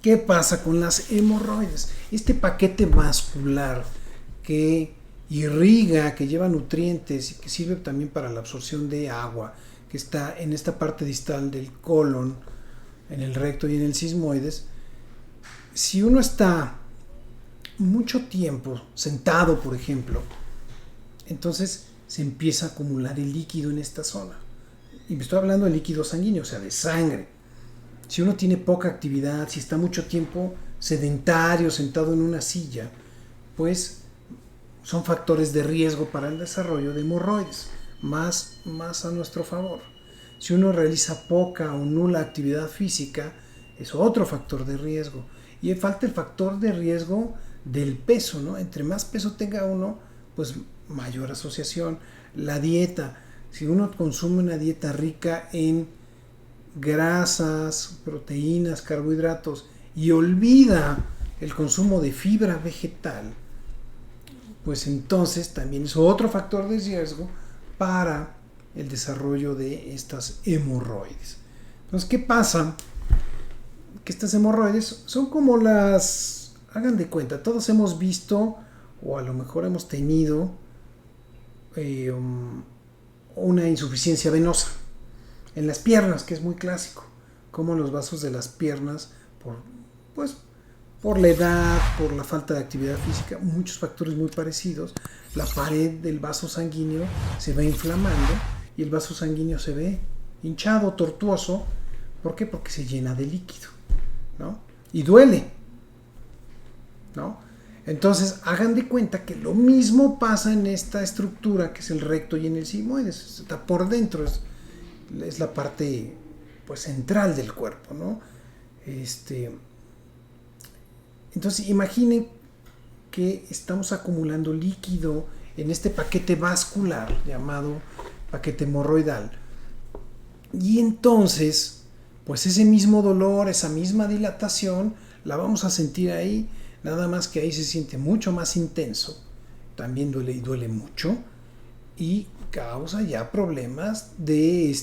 ¿Qué pasa con las hemorroides? Este paquete vascular que irriga, que lleva nutrientes y que sirve también para la absorción de agua, que está en esta parte distal del colon, en el recto y en el sigmoides, si uno está mucho tiempo sentado, por ejemplo, entonces se empieza a acumular el líquido en esta zona. Y me estoy hablando de líquido sanguíneo, o sea, de sangre. Si uno tiene poca actividad, si está mucho tiempo sedentario, sentado en una silla, pues son factores de riesgo para el desarrollo de hemorroides, más a nuestro favor. Si uno realiza poca o nula actividad física, es otro factor de riesgo. Y falta el factor de riesgo del peso, ¿no? Entre más peso tenga uno, pues mayor asociación. La dieta, si uno consume una dieta rica en grasas, proteínas, carbohidratos y olvida el consumo de fibra vegetal, pues entonces también es otro factor de riesgo para el desarrollo de estas hemorroides. Entonces, ¿qué pasa? Que estas hemorroides son como hagan de cuenta, todos hemos visto o a lo mejor hemos tenido una insuficiencia venosa en las piernas, que es muy clásico, como los vasos de las piernas, por la edad, por la falta de actividad física, muchos factores muy parecidos, la pared del vaso sanguíneo se va inflamando y el vaso sanguíneo se ve hinchado, tortuoso. ¿Por qué? Porque se llena de líquido, ¿no? Y duele, ¿no? Entonces, hagan de cuenta que lo mismo pasa en esta estructura que es el recto y en el sigmoides. Está por dentro, es la parte pues central del cuerpo, ¿no? Entonces, imaginen que estamos acumulando líquido en este paquete vascular llamado paquete hemorroidal. Y entonces, pues ese mismo dolor, esa misma dilatación, la vamos a sentir ahí, nada más que ahí se siente mucho más intenso, también duele y duele mucho, y causa ya problemas de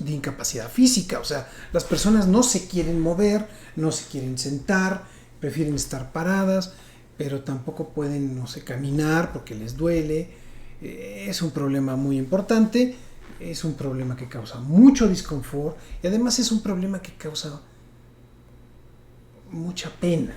incapacidad física. O sea, las personas no se quieren mover, no se quieren sentar, prefieren estar paradas, pero tampoco pueden, no sé, caminar porque les duele. Es un problema muy importante, es un problema que causa mucho disconfort y además es un problema que causa mucha pena,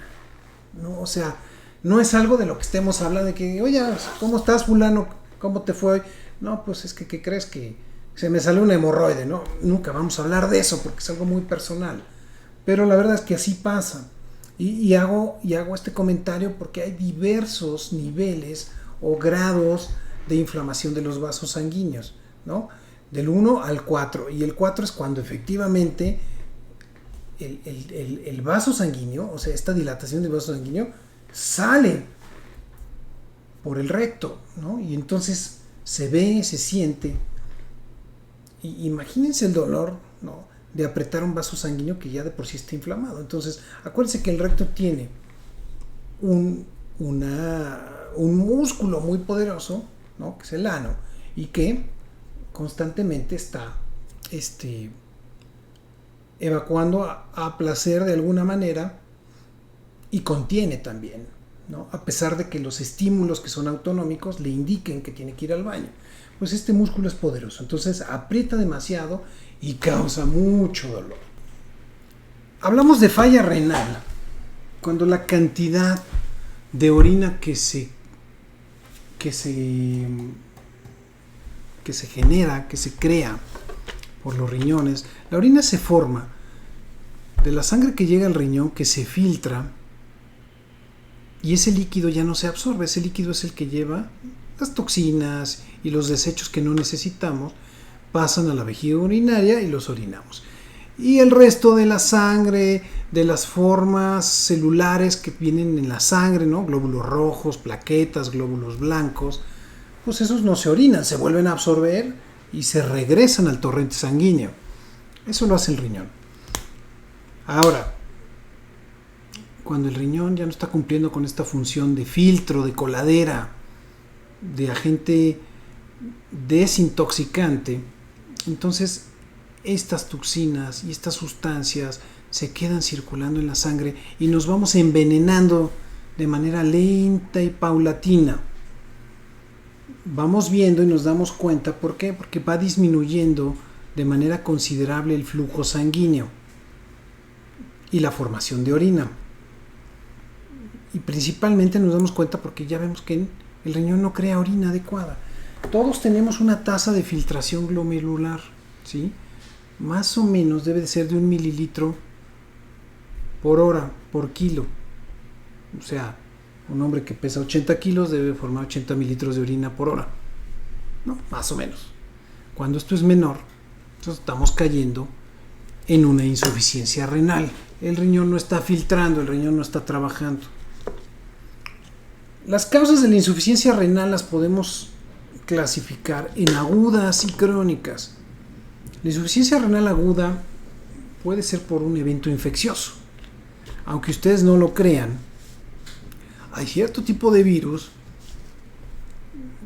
¿no? O sea, no es algo de lo que estemos hablando de que, oye, ¿cómo estás, fulano? ¿Cómo te fue hoy? No, pues es que, ¿qué crees? Que se me salió una hemorroide, ¿no? Nunca vamos a hablar de eso porque es algo muy personal. Pero la verdad es que así pasa. Y hago este comentario porque hay diversos niveles o grados de inflamación de los vasos sanguíneos, ¿no? Del 1 al 4. Y el 4 es cuando efectivamente el vaso sanguíneo, o sea, esta dilatación del vaso sanguíneo, sale por el recto, ¿no? Y entonces se ve, se siente. Y imagínense el dolor, ¿no?, de apretar un vaso sanguíneo que ya de por sí está inflamado. Entonces, acuérdense que el recto tiene un músculo muy poderoso, ¿no?, que es el ano, y que constantemente está evacuando a placer de alguna manera y contiene también, ¿no?, a pesar de que los estímulos que son autonómicos le indiquen que tiene que ir al baño. Pues este músculo es poderoso, entonces aprieta demasiado y causa mucho dolor. Hablamos de falla renal cuando la cantidad de orina que se genera, que se crea por los riñones. La orina se forma de la sangre que llega al riñón, que se filtra, y ese líquido ya no se absorbe. Ese líquido es el que lleva las toxinas y los desechos que no necesitamos, pasan a la vejiga urinaria y los orinamos. Y el resto de la sangre, de las formas celulares que vienen en la sangre, ¿no?, glóbulos rojos, plaquetas, glóbulos blancos, pues esos no se orinan, se vuelven a absorber y se regresan al torrente sanguíneo. Eso lo hace el riñón. Ahora, cuando el riñón ya no está cumpliendo con esta función de filtro, de coladera, de agente desintoxicante, entonces estas toxinas y estas sustancias se quedan circulando en la sangre y nos vamos envenenando de manera lenta y paulatina. Vamos viendo y nos damos cuenta, ¿por qué? Porque va disminuyendo de manera considerable el flujo sanguíneo y la formación de orina. Y principalmente nos damos cuenta porque ya vemos que el riñón no crea orina adecuada. Todos tenemos una tasa de filtración glomerular, ¿sí? Más o menos debe de ser de 1 mililitro por hora, por kilo. O sea, un hombre que pesa 80 kilos debe formar 80 mililitros de orina por hora, ¿no? Más o menos. Cuando esto es menor, entonces estamos cayendo en una insuficiencia renal. El riñón no está filtrando, el riñón no está trabajando. Las causas de la insuficiencia renal las podemos clasificar en agudas y crónicas. La insuficiencia renal aguda puede ser por un evento infeccioso. Aunque ustedes no lo crean, hay cierto tipo de virus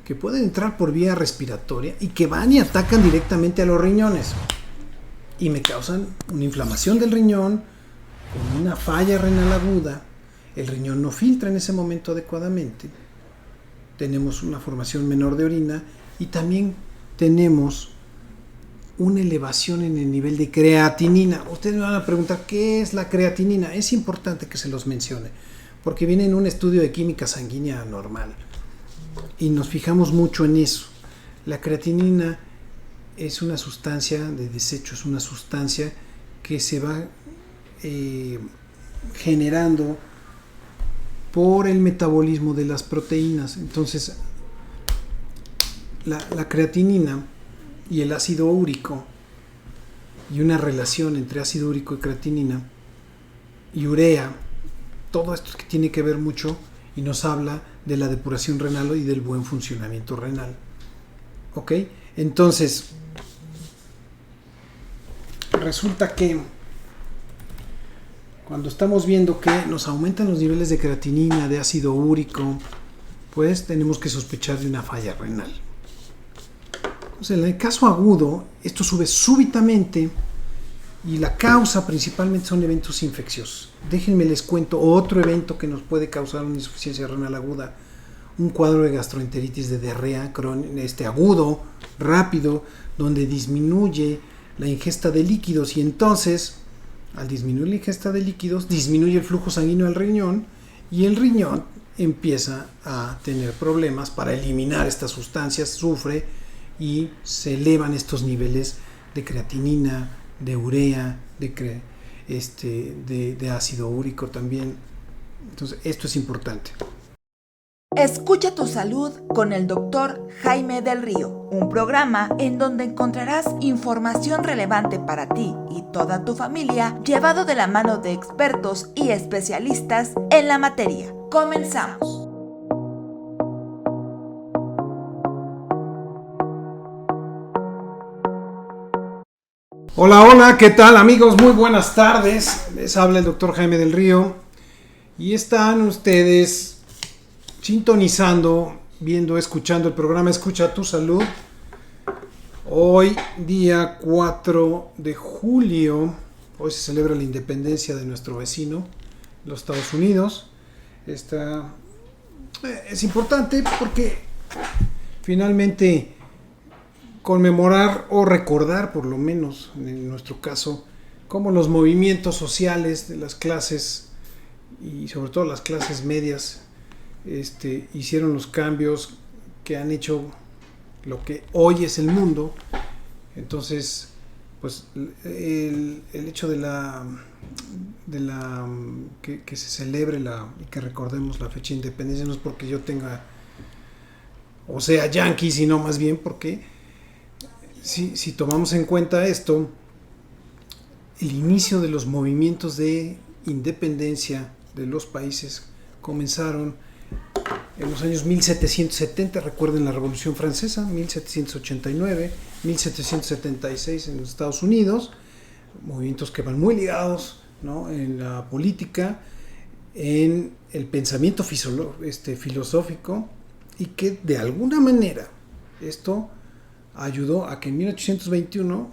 que pueden entrar por vía respiratoria y que van y atacan directamente a los riñones y me causan una inflamación del riñón con una falla renal aguda. El riñón no filtra en ese momento adecuadamente, tenemos una formación menor de orina y también tenemos una elevación en el nivel de creatinina. Ustedes me van a preguntar, ¿qué es la creatinina? Es importante que se los mencione, porque viene en un estudio de química sanguínea normal y nos fijamos mucho en eso. La creatinina es una sustancia de desecho, es una sustancia que se va generando por el metabolismo de las proteínas. Entonces, la creatinina y el ácido úrico, y una relación entre ácido úrico y creatinina y urea, todo esto que tiene que ver mucho y nos habla de la depuración renal y del buen funcionamiento renal. ¿Ok? Entonces, resulta que cuando estamos viendo que nos aumentan los niveles de creatinina, de ácido úrico, pues tenemos que sospechar de una falla renal. Entonces, en el caso agudo, esto sube súbitamente y la causa principalmente son eventos infecciosos. Déjenme les cuento otro evento que nos puede causar una insuficiencia renal aguda: un cuadro de gastroenteritis de diarrea agudo, rápido, donde disminuye la ingesta de líquidos y entonces, al disminuir la ingesta de líquidos, disminuye el flujo sanguíneo al riñón y el riñón empieza a tener problemas para eliminar estas sustancias, sufre y se elevan estos niveles de creatinina, de urea, de ácido úrico también. Entonces, esto es importante. Escucha tu salud con el Dr. Jaime del Río, un programa en donde encontrarás información relevante para ti y toda tu familia, llevado de la mano de expertos y especialistas en la materia. Comenzamos. Hola, hola, ¿qué tal amigos? Muy buenas tardes. Les habla el Dr. Jaime del Río y están ustedes sintonizando, viendo, escuchando el programa Escucha tu Salud. Hoy, día 4 de julio, hoy se celebra la independencia de nuestro vecino, los Estados Unidos. Es importante porque finalmente conmemorar o recordar, por lo menos en nuestro caso, cómo los movimientos sociales de las clases y sobre todo las clases medias hicieron los cambios que han hecho lo que hoy es el mundo. Entonces, pues el hecho que se celebre y que recordemos la fecha de independencia no es porque yo tenga o sea yanqui, sino más bien porque si tomamos en cuenta esto, el inicio de los movimientos de independencia de los países comenzaron en los años 1770, recuerden la Revolución Francesa, 1789, 1776 en los Estados Unidos, movimientos que van muy ligados, ¿no?, en la política, en el pensamiento filosófico, y que de alguna manera esto ayudó a que en 1821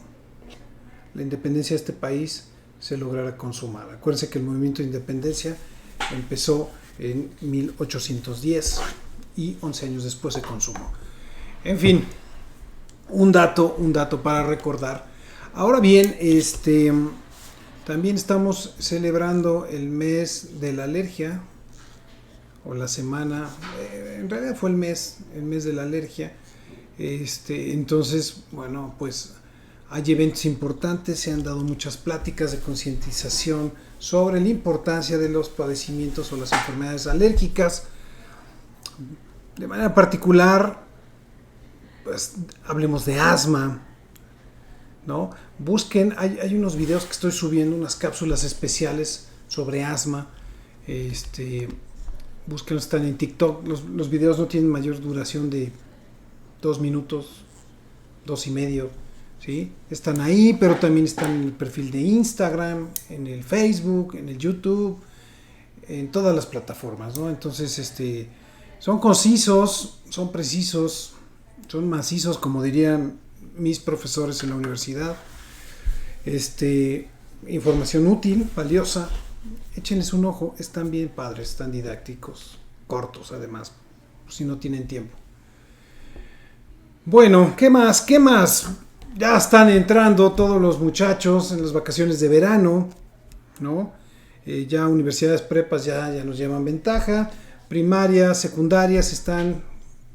la independencia de este país se lograra consumar. Acuérdense que el movimiento de independencia empezó en 1810 y 11 años después se consumó. En fin, un dato para recordar. Ahora bien, también estamos celebrando el mes de la alergia, o la semana, en realidad fue el mes de la alergia. Entonces, bueno, pues hay eventos importantes, se han dado muchas pláticas de concientización sobre la importancia de los padecimientos o las enfermedades alérgicas. De manera particular, pues hablemos de asma, ¿no? Busquen, hay unos videos que estoy subiendo, unas cápsulas especiales sobre asma. Búsquenlos, están en TikTok. Los videos no tienen mayor duración de 2 minutos, 2.5, ¿sí? Están ahí, pero también están en el perfil de Instagram, en el Facebook, en el YouTube, en todas las plataformas, ¿no? Entonces, son concisos, son precisos, son macizos, como dirían mis profesores en la universidad. Información útil, valiosa. Échenles un ojo, están bien padres, están didácticos, cortos además, si no tienen tiempo. Bueno, ¿qué más? Ya están entrando todos los muchachos en las vacaciones de verano, ¿no? Ya universidades, prepas ya nos llevan ventaja, primarias, secundarias están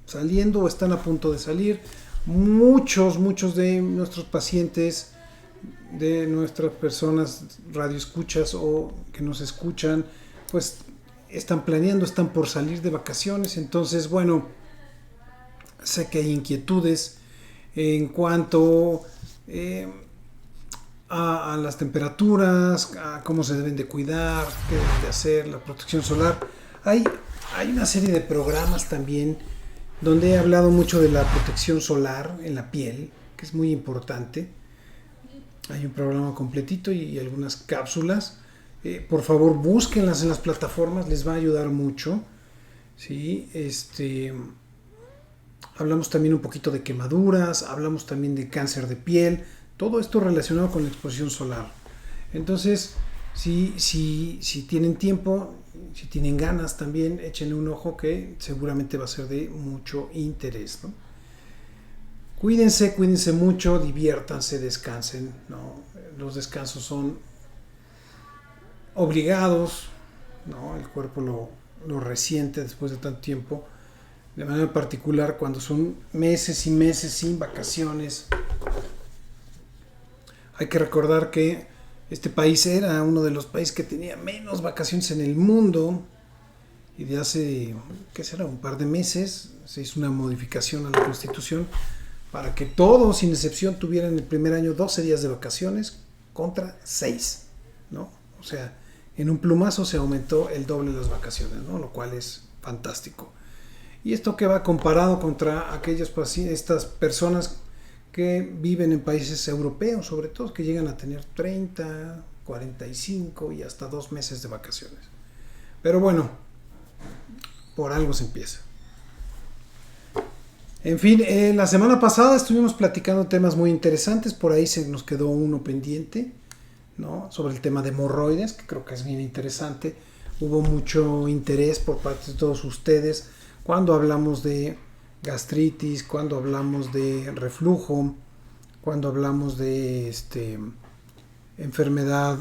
saliendo o están a punto de salir. Muchos de nuestros pacientes, de nuestras personas radioescuchas o que nos escuchan, pues están planeando, están por salir de vacaciones. Entonces, bueno, sé que hay inquietudes en cuanto a las temperaturas, a cómo se deben de cuidar, qué deben de hacer, la protección solar. Hay una serie de programas también donde he hablado mucho de la protección solar en la piel, que es muy importante. Hay un programa completito y algunas cápsulas. Por favor, búsquenlas en las plataformas, les va a ayudar mucho. ¿Sí? Hablamos también un poquito de quemaduras, hablamos también de cáncer de piel, todo esto relacionado con la exposición solar. Entonces, si tienen tiempo, si tienen ganas también, échenle un ojo que seguramente va a ser de mucho interés, ¿no? Cuídense mucho, diviértanse, descansen, ¿no? Los descansos son obligados, ¿no? El cuerpo lo resiente después de tanto tiempo, de manera particular cuando son meses y meses sin vacaciones. Hay que recordar que este país era uno de los países que tenía menos vacaciones en el mundo, y de hace, ¿qué será?, un par de meses se hizo una modificación a la Constitución para que todos, sin excepción, tuvieran el primer año 12 días de vacaciones contra 6, ¿no? O sea, en un plumazo se aumentó el doble de las vacaciones, ¿no? Lo cual es fantástico. Y esto que va comparado contra estas personas que viven en países europeos, sobre todo, que llegan a tener 30, 45 y hasta 2 meses de vacaciones. Pero bueno, por algo se empieza. En fin, la semana pasada estuvimos platicando temas muy interesantes, por ahí se nos quedó uno pendiente, ¿no? Sobre el tema de hemorroides, que creo que es bien interesante. Hubo mucho interés por parte de todos ustedes cuando hablamos de gastritis, cuando hablamos de reflujo, cuando hablamos de enfermedad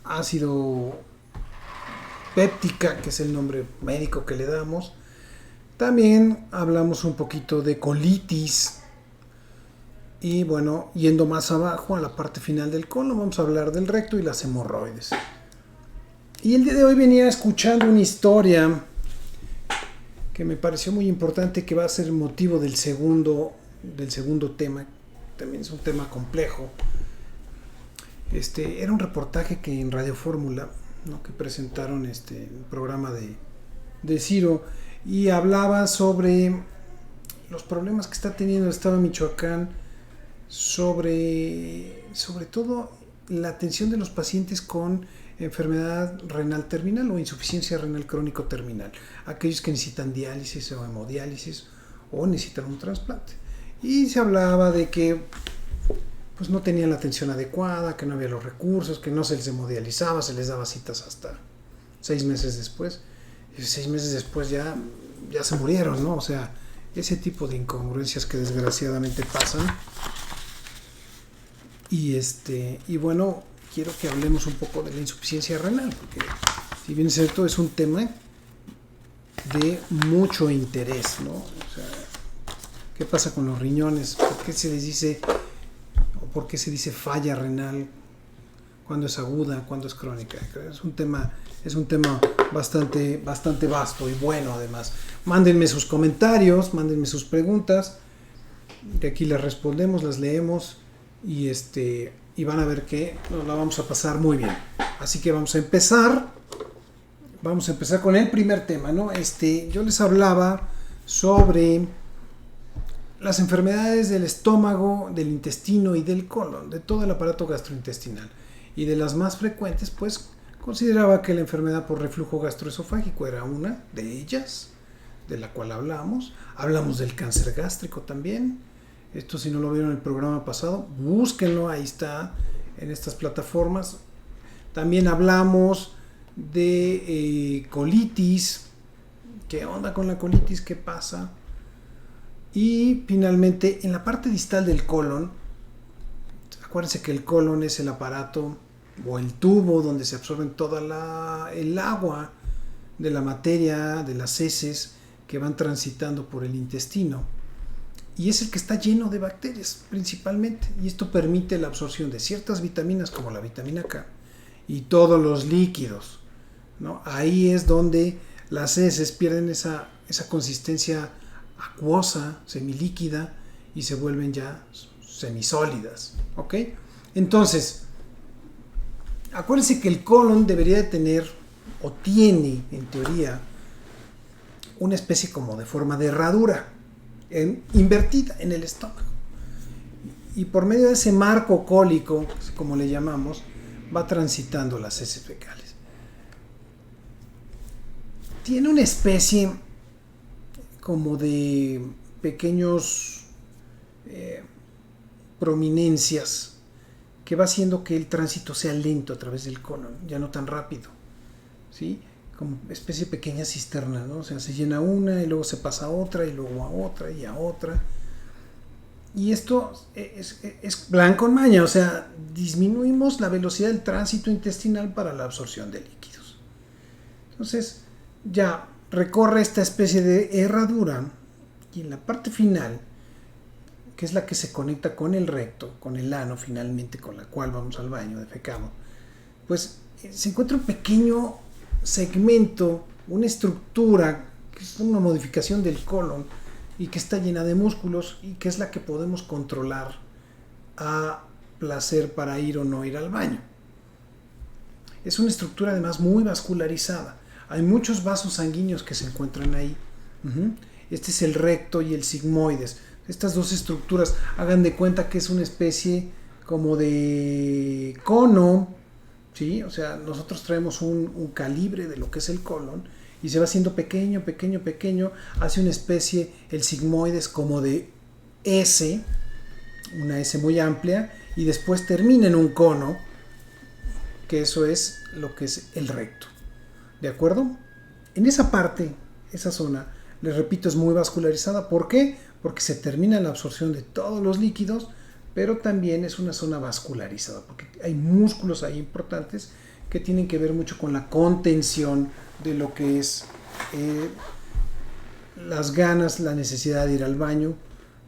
ácido péptica, que es el nombre médico que le damos. También hablamos un poquito de colitis. Y bueno, yendo más abajo a la parte final del colon, vamos a hablar del recto y las hemorroides. Y el día de hoy venía escuchando una historia que me pareció muy importante, que va a ser el motivo del segundo tema. También es un tema complejo. Era un reportaje que en Radio Fórmula, ¿no?, que presentaron el programa de Ciro, y hablaba sobre los problemas que está teniendo el estado de Michoacán, sobre todo la atención de los pacientes con enfermedad renal terminal o insuficiencia renal crónico terminal, aquellos que necesitan diálisis o hemodiálisis o necesitan un trasplante. Y se hablaba de que pues no tenían la atención adecuada, que no había los recursos, que no se les hemodializaba, se les daba citas hasta 6 meses después. Y 6 meses después ya se murieron, ¿no? O sea, ese tipo de incongruencias que desgraciadamente pasan. Y bueno, quiero que hablemos un poco de la insuficiencia renal, porque si bien es cierto, es un tema de mucho interés, ¿no? O sea, ¿qué pasa con los riñones? ¿Por qué se les dice, o por qué se dice falla renal? ¿Cuándo es aguda? ¿Cuándo es crónica? Es un tema bastante vasto y bueno además. Mándenme sus comentarios, mándenme sus preguntas, que aquí las respondemos, las leemos y van a ver que nos la vamos a pasar muy bien. Así que vamos a empezar con el primer tema, ¿no? Yo les hablaba sobre las enfermedades del estómago, del intestino y del colon, de todo el aparato gastrointestinal. Y de las más frecuentes, pues, consideraba que la enfermedad por reflujo gastroesofágico era una de ellas, de la cual hablamos. Hablamos del cáncer gástrico también. Esto, si no lo vieron en el programa pasado, búsquenlo, ahí está, en estas plataformas. También hablamos de colitis. ¿Qué onda con la colitis? ¿Qué pasa? Y finalmente, en la parte distal del colon, acuérdense que el colon es el aparato o el tubo donde se absorben toda el agua de la materia, de las heces que van transitando por el intestino. Y es el que está lleno de bacterias principalmente. Y esto permite la absorción de ciertas vitaminas como la vitamina K y todos los líquidos, ¿no? Ahí es donde las heces pierden esa consistencia acuosa, semilíquida, y se vuelven ya semisólidas, ¿ok? Entonces, acuérdense que el colon debería de tener, o tiene en teoría, una especie como de forma de herradura invertida en el estómago. Y por medio de ese marco cólico, como le llamamos, va transitando las heces fecales. Tiene una especie como de pequeños prominencias que va haciendo que el tránsito sea lento a través del colon, ya no tan rápido, ¿sí? Como especie de pequeña cisterna, ¿no? O sea, se llena una y luego se pasa a otra y luego a otra y a otra. Y esto es plan con maña, o sea, disminuimos la velocidad del tránsito intestinal para la absorción de líquidos. Entonces, ya recorre esta especie de herradura y en la parte final, que es la que se conecta con el recto, con el ano finalmente, con la cual vamos al baño, defecamos, pues se encuentra un pequeño segmento, una estructura, que es una modificación del colon y que está llena de músculos y que es la que podemos controlar a placer para ir o no ir al baño. Es una estructura además muy vascularizada. Hay muchos vasos sanguíneos que se encuentran ahí. Este es el recto y el sigmoides. Estas dos estructuras, hagan de cuenta que es una especie como de cono, ¿sí? O sea, nosotros traemos un calibre de lo que es el colon y se va haciendo pequeño, pequeño, pequeño, hace una especie, el sigmoides, como de S, una S muy amplia, y después termina en un cono, que eso es lo que es el recto. ¿De acuerdo? En esa parte, esa zona, les repito, es muy vascularizada. ¿Por qué? Porque se termina la absorción de todos los líquidos, pero también es una zona vascularizada, porque hay músculos ahí importantes que tienen que ver mucho con la contención de lo que es las ganas, la necesidad de ir al baño,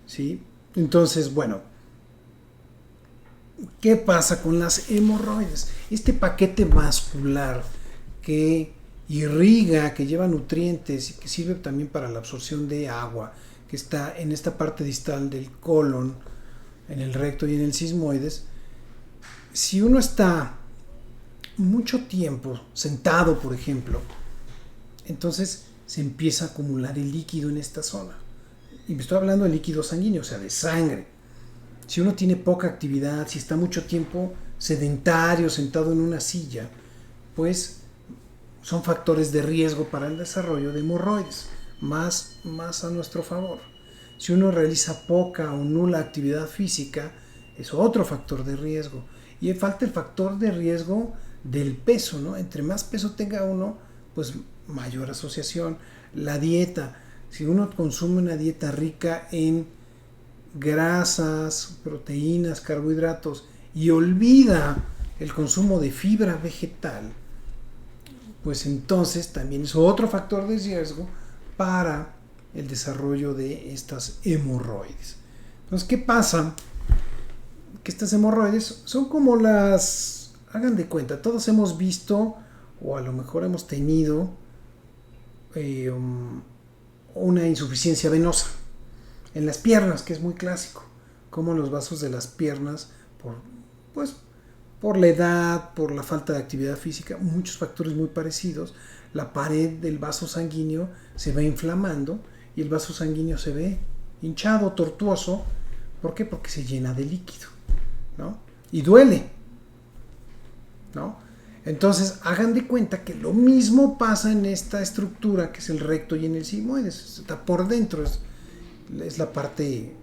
¿sí? Entonces, bueno, ¿qué pasa con las hemorroides? Este paquete vascular que irriga, que lleva nutrientes y que sirve también para la absorción de agua, que está en esta parte distal del colon, en el recto y en el sigmoides. Si uno está mucho tiempo sentado, por ejemplo, entonces se empieza a acumular el líquido en esta zona. Y me estoy hablando de líquido sanguíneo, o sea, de sangre. Si uno tiene poca actividad, si está mucho tiempo sedentario, sentado en una silla, pues son factores de riesgo para el desarrollo de hemorroides, más a nuestro favor. Si uno realiza poca o nula actividad física, es otro factor de riesgo. Y falta el factor de riesgo del peso, ¿no? Entre más peso tenga uno, pues mayor asociación. La dieta, si uno consume una dieta rica en grasas, proteínas, carbohidratos y olvida el consumo de fibra vegetal, pues entonces también es otro factor de riesgo para el desarrollo de estas hemorroides. Entonces, ¿qué pasa? Que estas hemorroides son como hagan de cuenta, todos hemos visto o a lo mejor hemos tenido una insuficiencia venosa en las piernas, que es muy clásico, como los vasos de las piernas, por la edad, por la falta de actividad física, muchos factores muy parecidos, la pared del vaso sanguíneo se va inflamando y el vaso sanguíneo se ve hinchado, tortuoso. ¿Por qué? Porque se llena de líquido, ¿no? Y duele, ¿no? Entonces, hagan de cuenta que lo mismo pasa en esta estructura que es el recto y en el sigmoides. Está por dentro, es la parte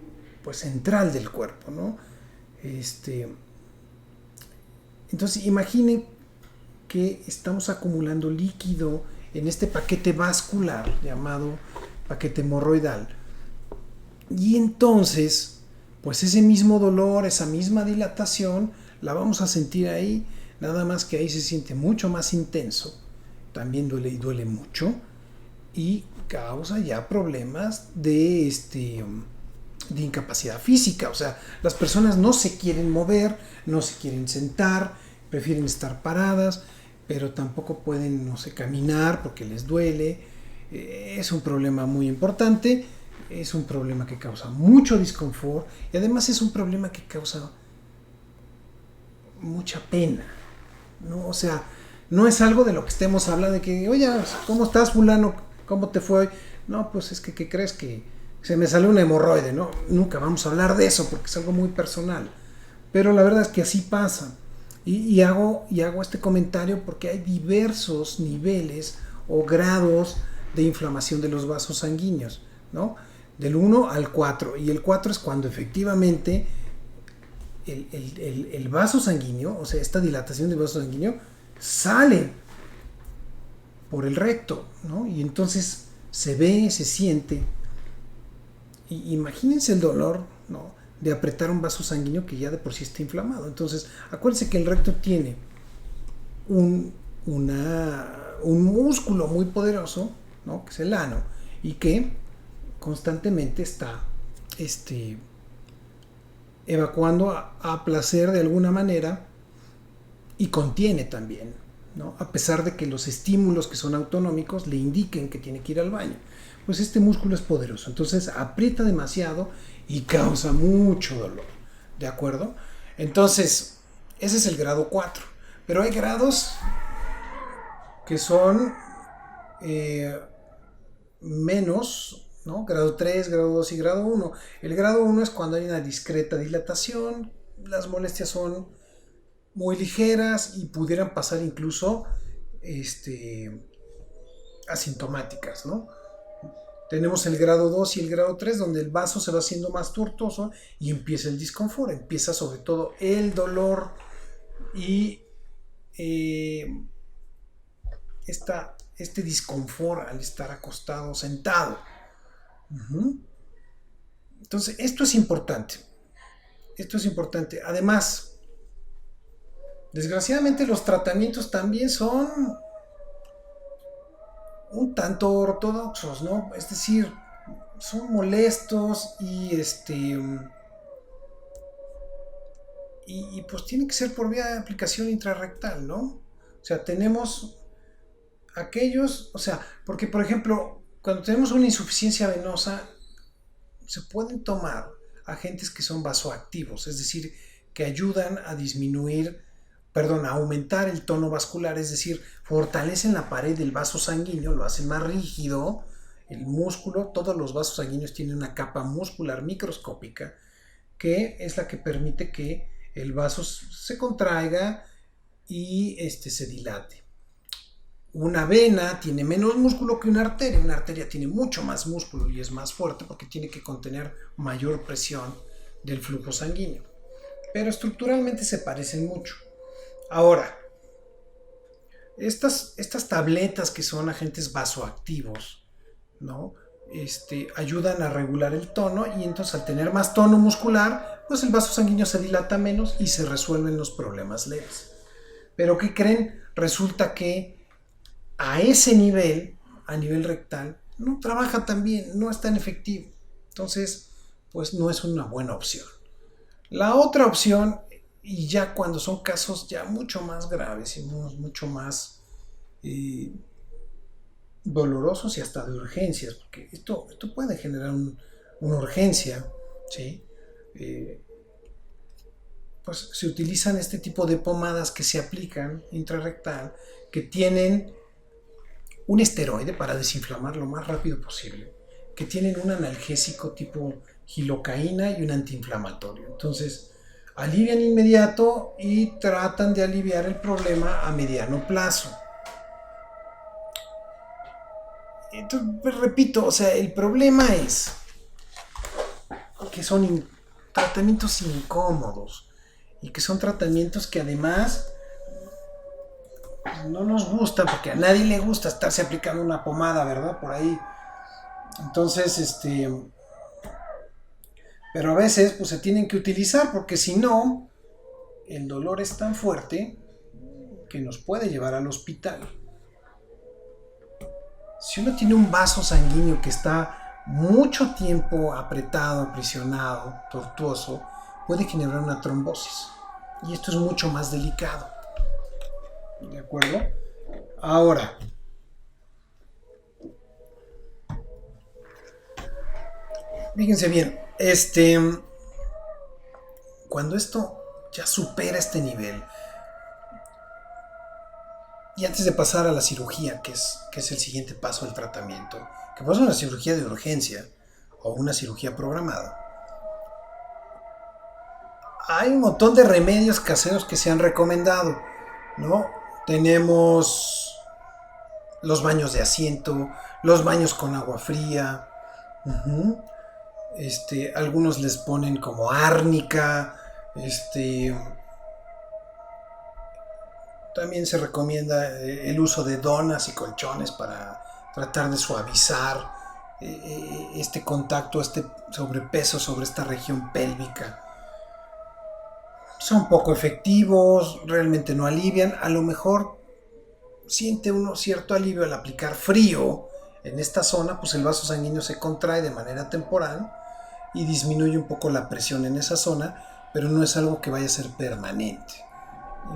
pues central del cuerpo, ¿no? Entonces, imaginen que estamos acumulando líquido en este paquete vascular llamado paquete hemorroidal. Y entonces, pues ese mismo dolor, esa misma dilatación, la vamos a sentir ahí, nada más que ahí se siente mucho más intenso, también duele y duele mucho, y causa ya problemas de incapacidad física. O sea, las personas no se quieren mover, no se quieren sentar, prefieren estar paradas, pero tampoco pueden, no sé, caminar porque les duele. Es un problema muy importante, es un problema que causa mucho disconfort y además es un problema que causa mucha pena, ¿no? O sea, no es algo de lo que estemos hablando de que, oye, ¿cómo estás, fulano? ¿Cómo te fue hoy? No, pues es que, ¿qué crees? Que se me salió una hemorroide, ¿no? Nunca vamos a hablar de eso porque es algo muy personal. Pero la verdad es que así pasa. Y hago este comentario porque hay diversos niveles o grados de inflamación de los vasos sanguíneos, ¿no? Del 1 al 4. Y el 4 es cuando efectivamente el vaso sanguíneo, o sea, esta dilatación del vaso sanguíneo, sale por el recto, ¿no? Y entonces se ve, se siente. Y imagínense el dolor, ¿no?, de apretar un vaso sanguíneo que ya de por sí está inflamado. Entonces, acuérdense que el recto tiene un músculo muy poderoso, ¿no?, que es el ano, y que constantemente está evacuando a placer de alguna manera y contiene también, ¿no?, a pesar de que los estímulos que son autonómicos le indiquen que tiene que ir al baño. Pues este músculo es poderoso, entonces aprieta demasiado y causa mucho dolor, ¿de acuerdo? Entonces, ese es el grado 4, pero hay grados que son menos, ¿no? Grado 3, grado 2 y grado 1. El grado 1 es cuando hay una discreta dilatación, las molestias son muy ligeras y pudieran pasar incluso asintomáticas, ¿no? Tenemos el grado 2 y el grado 3, donde el vaso se va haciendo más tortuoso y empieza el disconfort, empieza sobre todo el dolor y este disconfort al estar acostado o sentado. Entonces, esto es importante. Además, desgraciadamente los tratamientos también son un tanto ortodoxos, ¿no? Es decir, son molestos y pues tiene que ser por vía de aplicación intrarrectal, ¿no? O sea, tenemos aquellos, o sea, porque por ejemplo, cuando tenemos una insuficiencia venosa, se pueden tomar agentes que son vasoactivos, es decir, que ayudan a a aumentar el tono vascular, es decir, fortalecen la pared del vaso sanguíneo, lo hacen más rígido, el músculo, todos los vasos sanguíneos tienen una capa muscular microscópica que es la que permite que el vaso se contraiga y se dilate. Una vena tiene menos músculo que una arteria tiene mucho más músculo y es más fuerte porque tiene que contener mayor presión del flujo sanguíneo. pero estructuralmente se parecen mucho. Ahora, estas tabletas que son agentes vasoactivos, ¿no? Ayudan a regular el tono, y entonces al tener más tono muscular, pues el vaso sanguíneo se dilata menos y se resuelven los problemas leves. Pero ¿qué creen? Resulta que a ese nivel, a nivel rectal, no trabaja tan bien, no es tan efectivo. Entonces, pues no es una buena opción. La otra opción, y ya cuando son casos ya mucho más graves y mucho más dolorosos y hasta de urgencias, porque esto puede generar una urgencia, ¿sí? Pues se utilizan este tipo de pomadas que se aplican intrarrectal, que tienen un esteroide para desinflamar lo más rápido posible, que tienen un analgésico tipo gilocaína y un antiinflamatorio. Entonces, alivian inmediato y tratan de aliviar el problema a mediano plazo. Entonces, pues, repito, o sea, el problema es que son tratamientos incómodos y que son tratamientos que además no nos gusta, porque a nadie le gusta estarse aplicando una pomada, ¿verdad? Por ahí. Entonces, pero a veces pues se tienen que utilizar, porque si no, el dolor es tan fuerte que nos puede llevar al hospital. Si uno tiene un vaso sanguíneo que está mucho tiempo apretado, aprisionado, tortuoso, puede generar una trombosis. Y esto es mucho más delicado. ¿De acuerdo? Ahora, fíjense bien, cuando esto ya supera este nivel, y antes de pasar a la cirugía, que es el siguiente paso del tratamiento, que puede ser una cirugía de urgencia o una cirugía programada, hay un montón de remedios caseros que se han recomendado, ¿no? Tenemos los baños de asiento, los baños con agua fría. Algunos les ponen como árnica. También se recomienda el uso de donas y colchones para tratar de suavizar este contacto, este sobrepeso sobre esta región pélvica. Son poco efectivos, realmente no alivian. A lo mejor siente uno cierto alivio al aplicar frío en esta zona, pues el vaso sanguíneo se contrae de manera temporal y disminuye un poco la presión en esa zona, pero no es algo que vaya a ser permanente.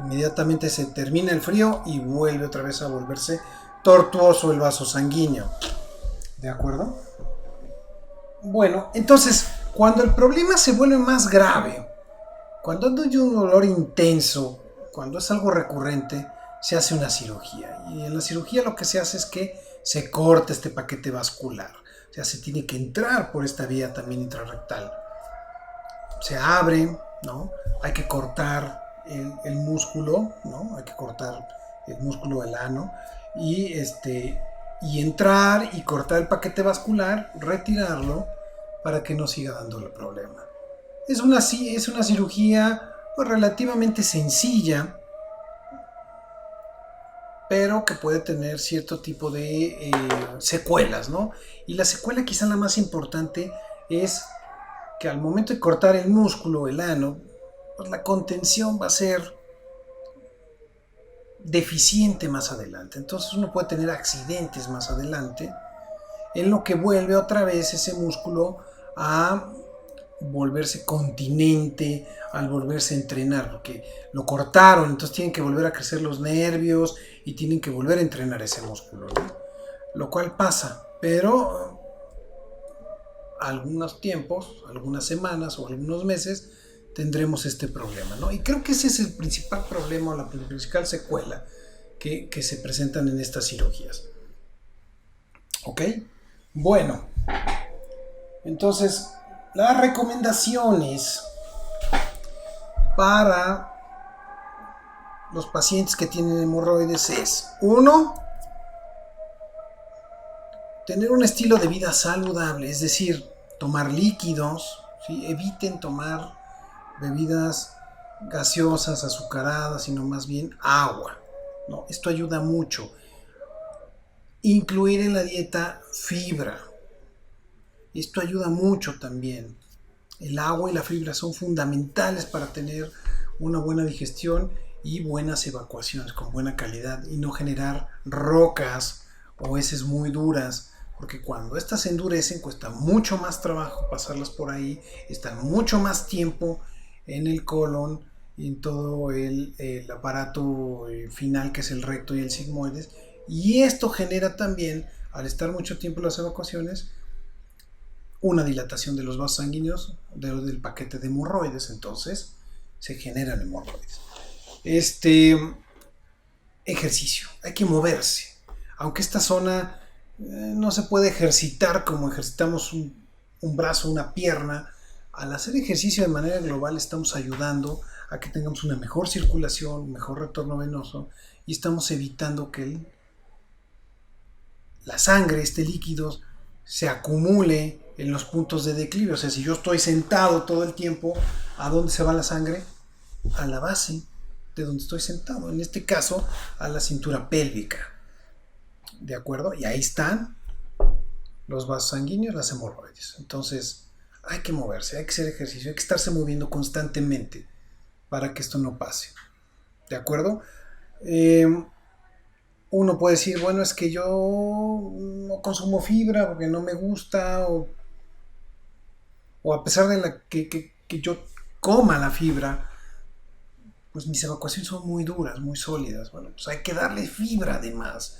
Inmediatamente se termina el frío y vuelve otra vez a volverse tortuoso el vaso sanguíneo. ¿De acuerdo? Bueno, entonces, cuando el problema se vuelve más grave, cuando hay un dolor intenso, cuando es algo recurrente, se hace una cirugía. Y en la cirugía lo que se hace es que se corta este paquete vascular. O sea, se tiene que entrar por esta vía también intrarrectal. Se abre, ¿no? Hay que cortar el músculo, ¿no? Hay que cortar el músculo del ano y entrar y cortar el paquete vascular, retirarlo para que no siga dando el problema. Es una cirugía pues, relativamente sencilla, pero que puede tener cierto tipo de secuelas, ¿no? Y la secuela quizá la más importante es que al momento de cortar el músculo, el ano, pues la contención va a ser deficiente más adelante. Entonces uno puede tener accidentes más adelante, en lo que vuelve otra vez ese músculo a volverse continente, al volverse a entrenar, porque lo cortaron, entonces tienen que volver a crecer los nervios y tienen que volver a entrenar ese músculo, ¿no? Lo cual pasa, pero algunos tiempos, algunas semanas o algunos meses tendremos este problema, ¿no? Y creo que ese es el principal problema o la principal secuela que se presentan en estas cirugías. ¿Ok? Bueno, entonces las recomendaciones para los pacientes que tienen hemorroides es: 1. Tener un estilo de vida saludable, es decir, tomar líquidos, ¿sí? Eviten tomar bebidas gaseosas, azucaradas, sino más bien agua, ¿no? Esto ayuda mucho. Incluir en la dieta fibra. Esto ayuda mucho también. El agua y la fibra son fundamentales para tener una buena digestión y buenas evacuaciones con buena calidad y no generar rocas o heces muy duras, porque cuando estas se endurecen cuesta mucho más trabajo pasarlas por ahí, están mucho más tiempo en el colon y en todo el aparato final que es el recto y el sigmoides, y esto genera también, al estar mucho tiempo en las evacuaciones, una dilatación de los vasos sanguíneos del paquete de hemorroides, entonces se generan hemorroides. Ejercicio, hay que moverse, aunque esta zona no se puede ejercitar como ejercitamos un brazo, una pierna. Al hacer ejercicio de manera global estamos ayudando a que tengamos una mejor circulación, un mejor retorno venoso, y estamos evitando que la sangre, este líquido, se acumule en los puntos de declive. O sea, si yo estoy sentado todo el tiempo, ¿a dónde se va la sangre? A la base de donde estoy sentado, en este caso a la cintura pélvica, ¿de acuerdo? Y ahí están los vasos sanguíneos, las hemorroides. Entonces hay que moverse, hay que hacer ejercicio, hay que estarse moviendo constantemente para que esto no pase, ¿de acuerdo? Uno puede decir, bueno, es que yo no consumo fibra porque no me gusta, o a pesar de que yo coma la fibra, pues mis evacuaciones son muy duras, muy sólidas. Bueno, pues hay que darle fibra además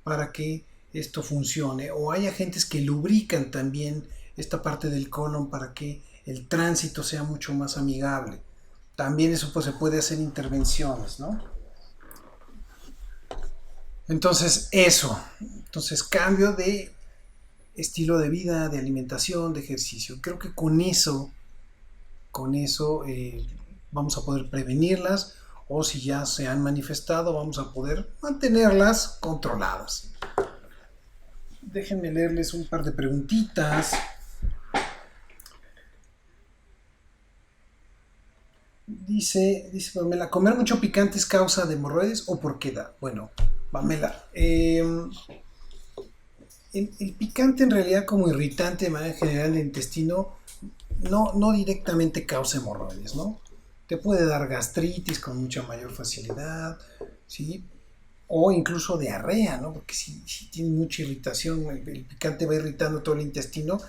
para que esto funcione. O hay agentes que lubrican también esta parte del colon para que el tránsito sea mucho más amigable. También eso pues se puede hacer intervenciones, ¿no? Entonces cambio de estilo de vida, de alimentación, de ejercicio. Creo que con eso vamos a poder prevenirlas, o si ya se han manifestado, vamos a poder mantenerlas controladas. Déjenme leerles un par de preguntitas. Dice Pamela, ¿comer mucho picante es causa de hemorroides o por qué da? Bueno, Pamela, el picante en realidad como irritante de manera general del intestino no directamente causa hemorroides, ¿no? Te puede dar gastritis con mucha mayor facilidad, ¿sí? O incluso diarrea, ¿no? Porque si tiene mucha irritación, el picante va irritando todo el intestino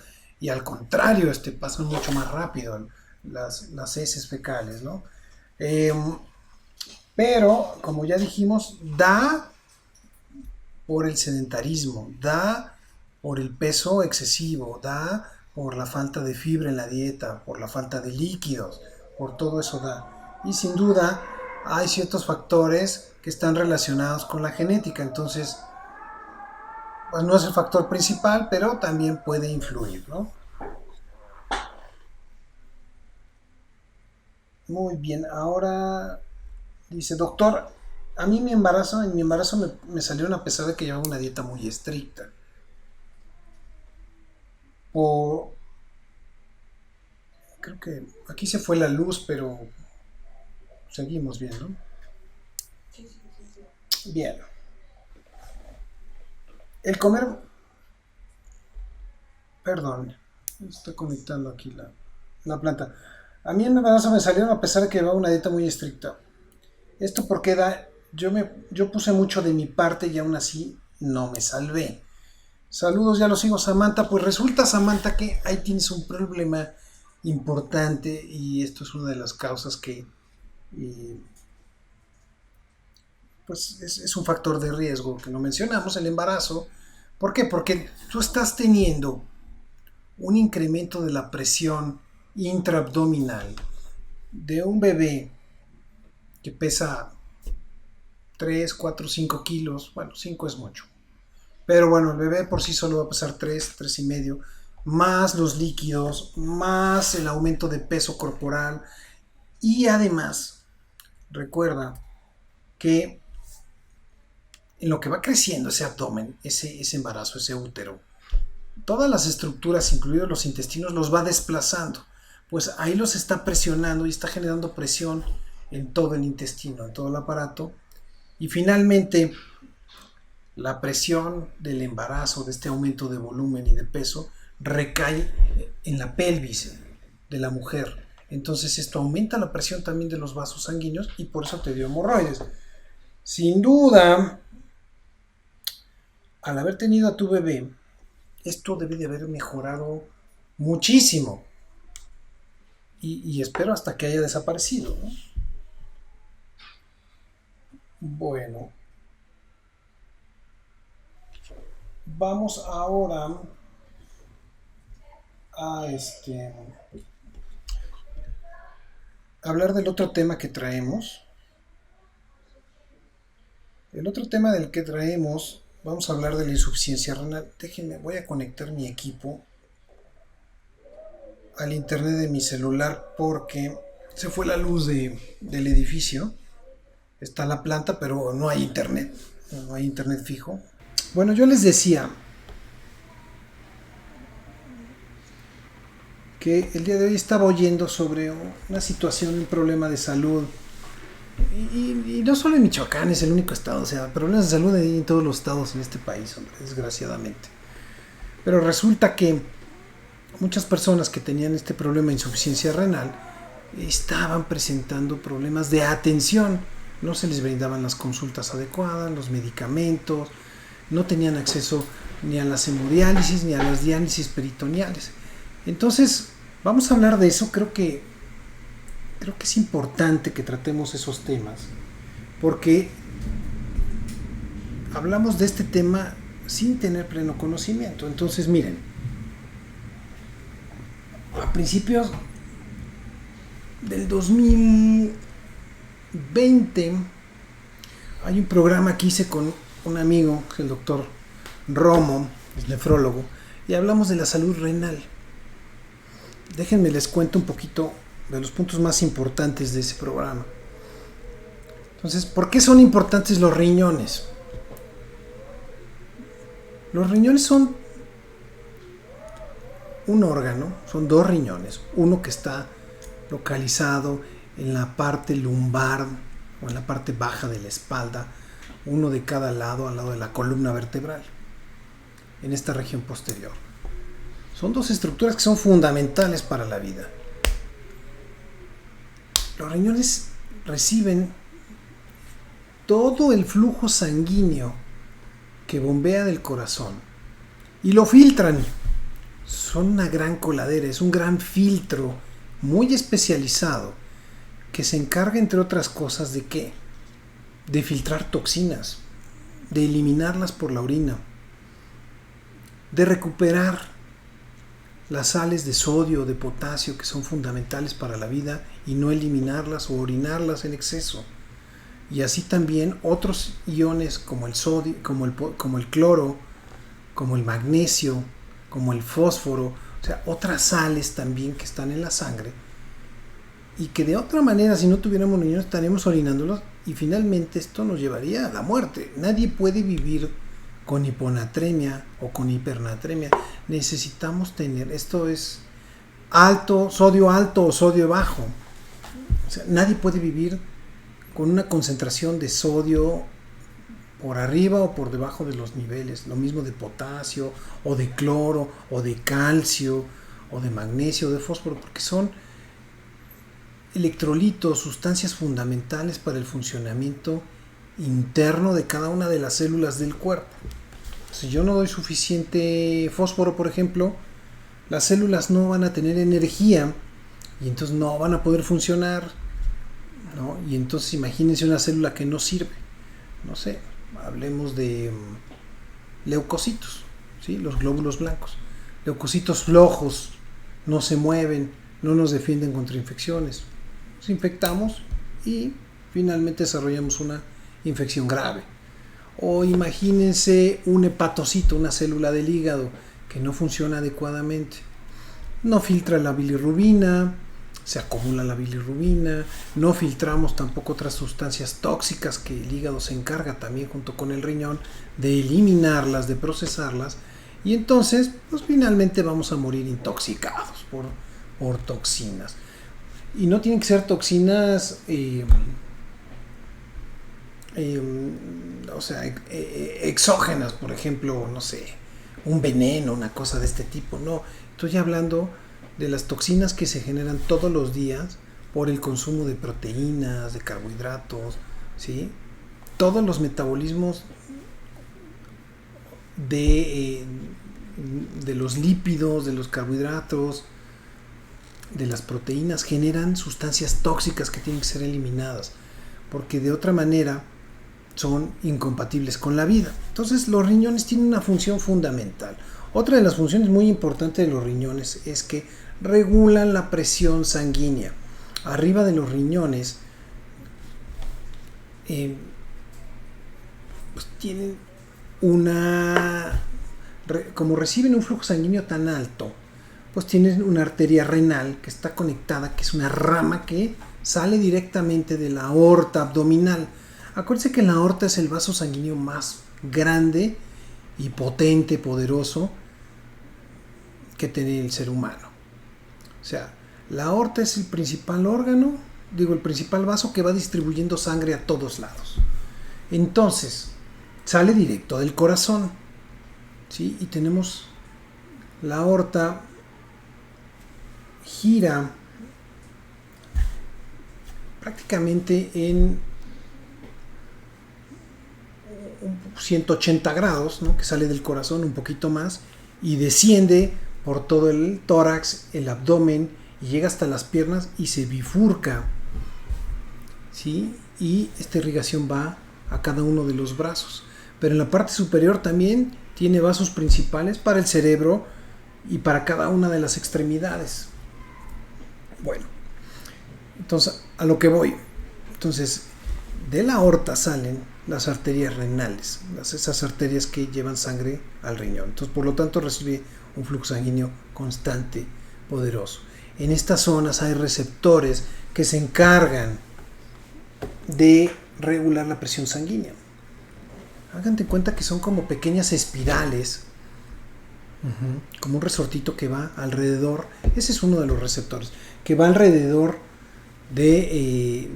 y al contrario, pasan mucho más rápido las heces fecales, ¿no? Pero, como ya dijimos, da por el sedentarismo, da por el peso excesivo, da por la falta de fibra en la dieta, por la falta de líquidos, por todo eso da. Y sin duda hay ciertos factores que están relacionados con la genética, entonces pues no es el factor principal, pero también puede influir, ¿no? Muy bien, ahora dice, doctor, a mí en mi embarazo me salieron a pesar de que llevaba una dieta muy estricta. Creo que aquí se fue la luz, pero seguimos bien, ¿no? Bien. El comer... Perdón, estoy conectando aquí la planta. A mí en mi embarazo me salieron a pesar de que llevaba una dieta muy estricta. Esto porque yo puse mucho de mi parte y aún así no me salvé. Saludos, ya lo sigo, Samantha. Pues resulta, Samantha, que ahí tienes un problema importante y esto es una de las causas que pues es un factor de riesgo que no mencionamos, el embarazo. ¿Por qué? Porque tú estás teniendo un incremento de la presión intraabdominal de un bebé que pesa 3, 4, 5 kilos. Bueno, 5 es mucho, pero bueno, el bebé por sí solo va a pesar 3, 3 y medio, más los líquidos, más el aumento de peso corporal. Y además, recuerda que en lo que va creciendo ese abdomen, ese embarazo, ese útero, todas las estructuras, incluidos los intestinos, los va desplazando. Pues ahí los está presionando y está generando presión en todo el intestino, en todo el aparato. Y finalmente, la presión del embarazo, de este aumento de volumen y de peso, recae en la pelvis de la mujer. Entonces esto aumenta la presión también de los vasos sanguíneos y por eso te dio hemorroides. Sin duda, al haber tenido a tu bebé, esto debe de haber mejorado muchísimo. Y espero hasta que haya desaparecido, ¿no? Bueno, vamos ahora a hablar del otro tema que traemos. El otro tema del que traemos, vamos a hablar de la insuficiencia renal. Déjenme, voy a conectar mi equipo al internet de mi celular porque se fue la luz del edificio. Está la planta, pero no hay internet fijo. Bueno, yo les decía que el día de hoy estaba oyendo sobre una situación, un problema de salud. Y no solo en Michoacán es el único estado, o sea, problemas de salud hay en todos los estados en este país, hombre, desgraciadamente. Pero resulta que muchas personas que tenían este problema de insuficiencia renal estaban presentando problemas de atención. No se les brindaban las consultas adecuadas, los medicamentos, no tenían acceso ni a las hemodiálisis ni a las diálisis peritoneales. Entonces, vamos a hablar de eso. Creo que es importante que tratemos esos temas, porque hablamos de este tema sin tener pleno conocimiento. Entonces, miren, a principios del 2020 hay un programa que hice con un amigo, el doctor Romo, es nefrólogo, y hablamos de la salud renal. Déjenme les cuento un poquito de los puntos más importantes de ese programa. Entonces, ¿por qué son importantes los riñones? Los riñones son un órgano, son dos riñones, uno que está localizado en la parte lumbar o en la parte baja de la espalda, uno de cada lado, al lado de la columna vertebral, en esta región posterior. Son dos estructuras que son fundamentales para la vida. Los riñones reciben todo el flujo sanguíneo que bombea del corazón y lo filtran. Son una gran coladera, es un gran filtro muy especializado que se encarga, entre otras cosas, ¿de qué? De filtrar toxinas, de eliminarlas por la orina, de recuperar las sales de sodio, de potasio, que son fundamentales para la vida, y no eliminarlas o orinarlas en exceso. Y así también otros iones como el sodio, como el cloro, como el magnesio, como el fósforo, o sea, otras sales también que están en la sangre y que de otra manera, si no tuviéramos riñones, estaríamos orinándolos y finalmente esto nos llevaría a la muerte. Nadie puede vivir con hiponatremia o con hipernatremia. Necesitamos tener, esto es alto o sodio bajo. O sea, nadie puede vivir con una concentración de sodio por arriba o por debajo de los niveles. Lo mismo de potasio o de cloro o de calcio o de magnesio o de fósforo, porque son electrolitos, sustancias fundamentales para el funcionamiento interno de cada una de las células del cuerpo. Si yo no doy suficiente fósforo, por ejemplo, las células no van a tener energía y entonces no van a poder funcionar, ¿no? Y entonces imagínense una célula que no sirve. No sé, hablemos de leucocitos, ¿sí? Los glóbulos blancos. Leucocitos flojos, no se mueven, no nos defienden contra infecciones. Nos infectamos y finalmente desarrollamos una infección grave. O imagínense un hepatocito, una célula del hígado que no funciona adecuadamente. No filtra la bilirrubina, se acumula la bilirrubina, no filtramos tampoco otras sustancias tóxicas que el hígado se encarga también junto con el riñón de eliminarlas, de procesarlas, y entonces pues finalmente vamos a morir intoxicados por toxinas. Y no tienen que ser toxinas, exógenas, por ejemplo, no sé, un veneno, una cosa de este tipo. No, estoy hablando de las toxinas que se generan todos los días por el consumo de proteínas, de carbohidratos, ¿sí? Todos los metabolismos de los lípidos, de los carbohidratos, de las proteínas, generan sustancias tóxicas que tienen que ser eliminadas, porque de otra manera son incompatibles con la vida. Entonces los riñones tienen una función fundamental. Otra de las funciones muy importantes de los riñones es que regulan la presión sanguínea. Arriba de los riñones pues tienen como reciben un flujo sanguíneo tan alto, pues tienen una arteria renal que está conectada, que es una rama que sale directamente de la aorta abdominal. Acuérdense que la aorta es el vaso sanguíneo más grande y potente, poderoso que tiene el ser humano. O sea, la aorta es el principal órgano, el principal vaso que va distribuyendo sangre a todos lados. Entonces, sale directo del corazón, ¿sí? Y tenemos la aorta gira prácticamente en 180 grados, ¿no? Que sale del corazón un poquito más y desciende por todo el tórax, el abdomen, y llega hasta las piernas y se bifurca, ¿sí? Y esta irrigación va a cada uno de los brazos. Pero en la parte superior también tiene vasos principales para el cerebro y para cada una de las extremidades. Bueno, entonces a lo que voy. Entonces, de la aorta salen las arterias renales, esas arterias que llevan sangre al riñón. Entonces, por lo tanto, recibe un flujo sanguíneo constante, poderoso. En estas zonas hay receptores que se encargan de regular la presión sanguínea. Hagan de cuenta que son como pequeñas espirales, como un resortito que va alrededor. Ese es uno de los receptores que va alrededor de